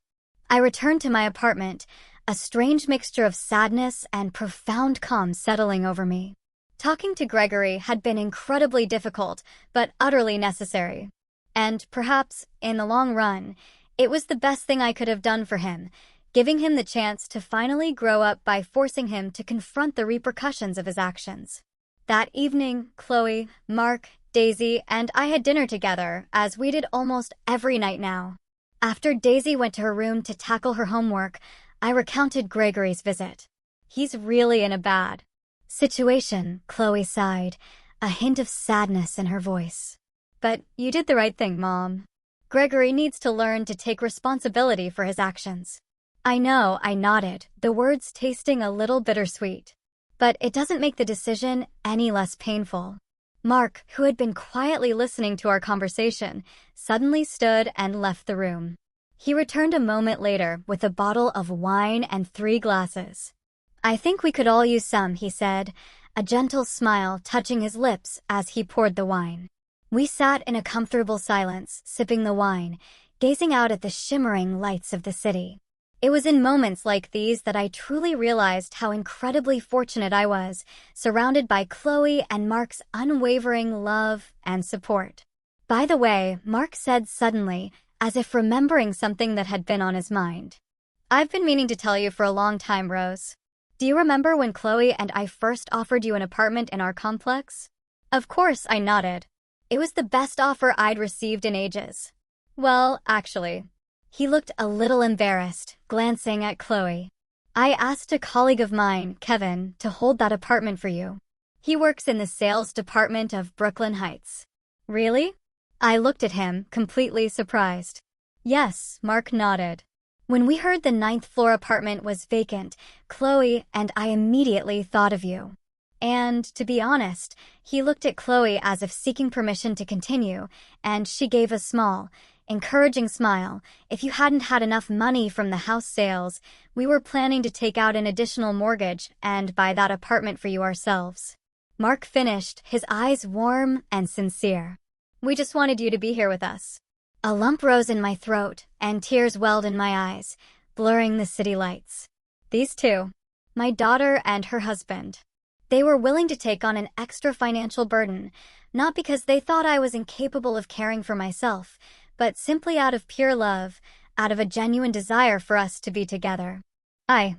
A: I returned to my apartment, a strange mixture of sadness and profound calm settling over me. Talking to Gregory had been incredibly difficult, but utterly necessary. And perhaps, in the long run, it was the best thing I could have done for him, giving him the chance to finally grow up by forcing him to confront the repercussions of his actions. That evening, Chloe, Mark, Daisy, and I had dinner together, as we did almost every night now. After Daisy went to her room to tackle her homework, I recounted Gregory's visit. He's really in a bad situation, Chloe sighed, a hint of sadness in her voice. But you did the right thing, Mom. Gregory needs to learn to take responsibility for his actions. I know, I nodded, the words tasting a little bittersweet. But it doesn't make the decision any less painful. Mark, who had been quietly listening to our conversation, suddenly stood and left the room. He returned a moment later with a bottle of wine and 3 glasses. I think we could all use some, he said, a gentle smile touching his lips as he poured the wine. We sat in a comfortable silence, sipping the wine, gazing out at the shimmering lights of the city. It was in moments like these that I truly realized how incredibly fortunate I was, surrounded by Chloe and Mark's unwavering love and support. By the way, Mark said suddenly, as if remembering something that had been on his mind. I've been meaning to tell you for a long time, Rose. Do you remember when Chloe and I first offered you an apartment in our complex? Of course, I nodded. It was the best offer I'd received in ages. Well, actually. He looked a little embarrassed, glancing at Chloe. I asked a colleague of mine, Kevin, to hold that apartment for you. He works in the sales department of Brooklyn Heights. Really? I looked at him, completely surprised. Yes, Mark nodded. When we heard the 9th floor apartment was vacant, Chloe and I immediately thought of you. And, to be honest, he looked at Chloe as if seeking permission to continue, and she gave a small, encouraging smile. If you hadn't had enough money from the house sales, we were planning to take out an additional mortgage and buy that apartment for you ourselves. Mark finished, his eyes warm and sincere. We just wanted you to be here with us. A lump rose in my throat, and tears welled in my eyes, blurring the city lights. These two, my daughter and her husband. They were willing to take on an extra financial burden, not because they thought I was incapable of caring for myself, but simply out of pure love, out of a genuine desire for us to be together. I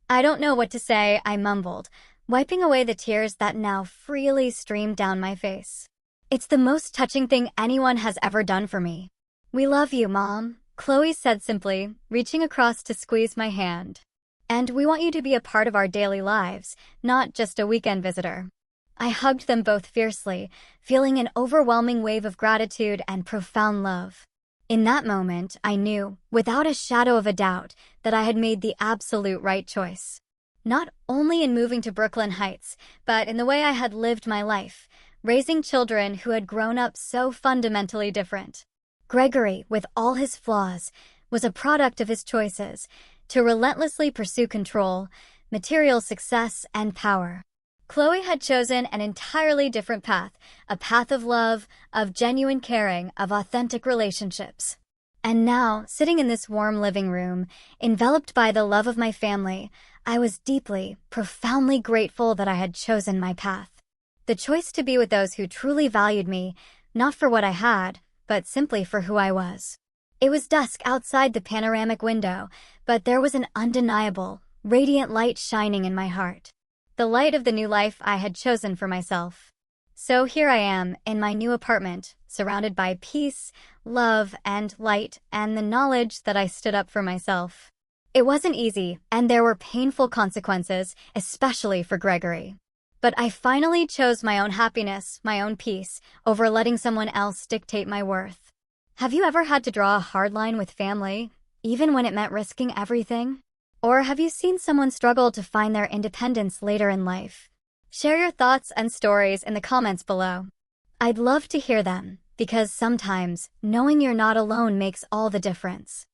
A: don't know what to say, I mumbled, wiping away the tears that now freely streamed down my face. It's the most touching thing anyone has ever done for me. We love you, Mom, Chloe said simply, reaching across to squeeze my hand. And we want you to be a part of our daily lives, not just a weekend visitor. I hugged them both fiercely, feeling an overwhelming wave of gratitude and profound love. In that moment, I knew, without a shadow of a doubt, that I had made the absolute right choice. Not only in moving to Brooklyn Heights, but in the way I had lived my life, raising children who had grown up so fundamentally different. Gregory, with all his flaws, was a product of his choices to relentlessly pursue control, material success, and power. Chloe had chosen an entirely different path, a path of love, of genuine caring, of authentic relationships. And now, sitting in this warm living room, enveloped by the love of my family, I was deeply, profoundly grateful that I had chosen my path. The choice to be with those who truly valued me, not for what I had, but simply for who I was. It was dusk outside the panoramic window, but there was an undeniable, radiant light shining in my heart. The light of the new life I had chosen for myself. So here I am, in my new apartment, surrounded by peace, love, and light, and the knowledge that I stood up for myself. It wasn't easy, and there were painful consequences, especially for Gregory. But I finally chose my own happiness, my own peace, over letting someone else dictate my worth. Have you ever had to draw a hard line with family, even when it meant risking everything? Or have you seen someone struggle to find their independence later in life? Share your thoughts and stories in the comments below. I'd love to hear them, because sometimes knowing you're not alone makes all the difference.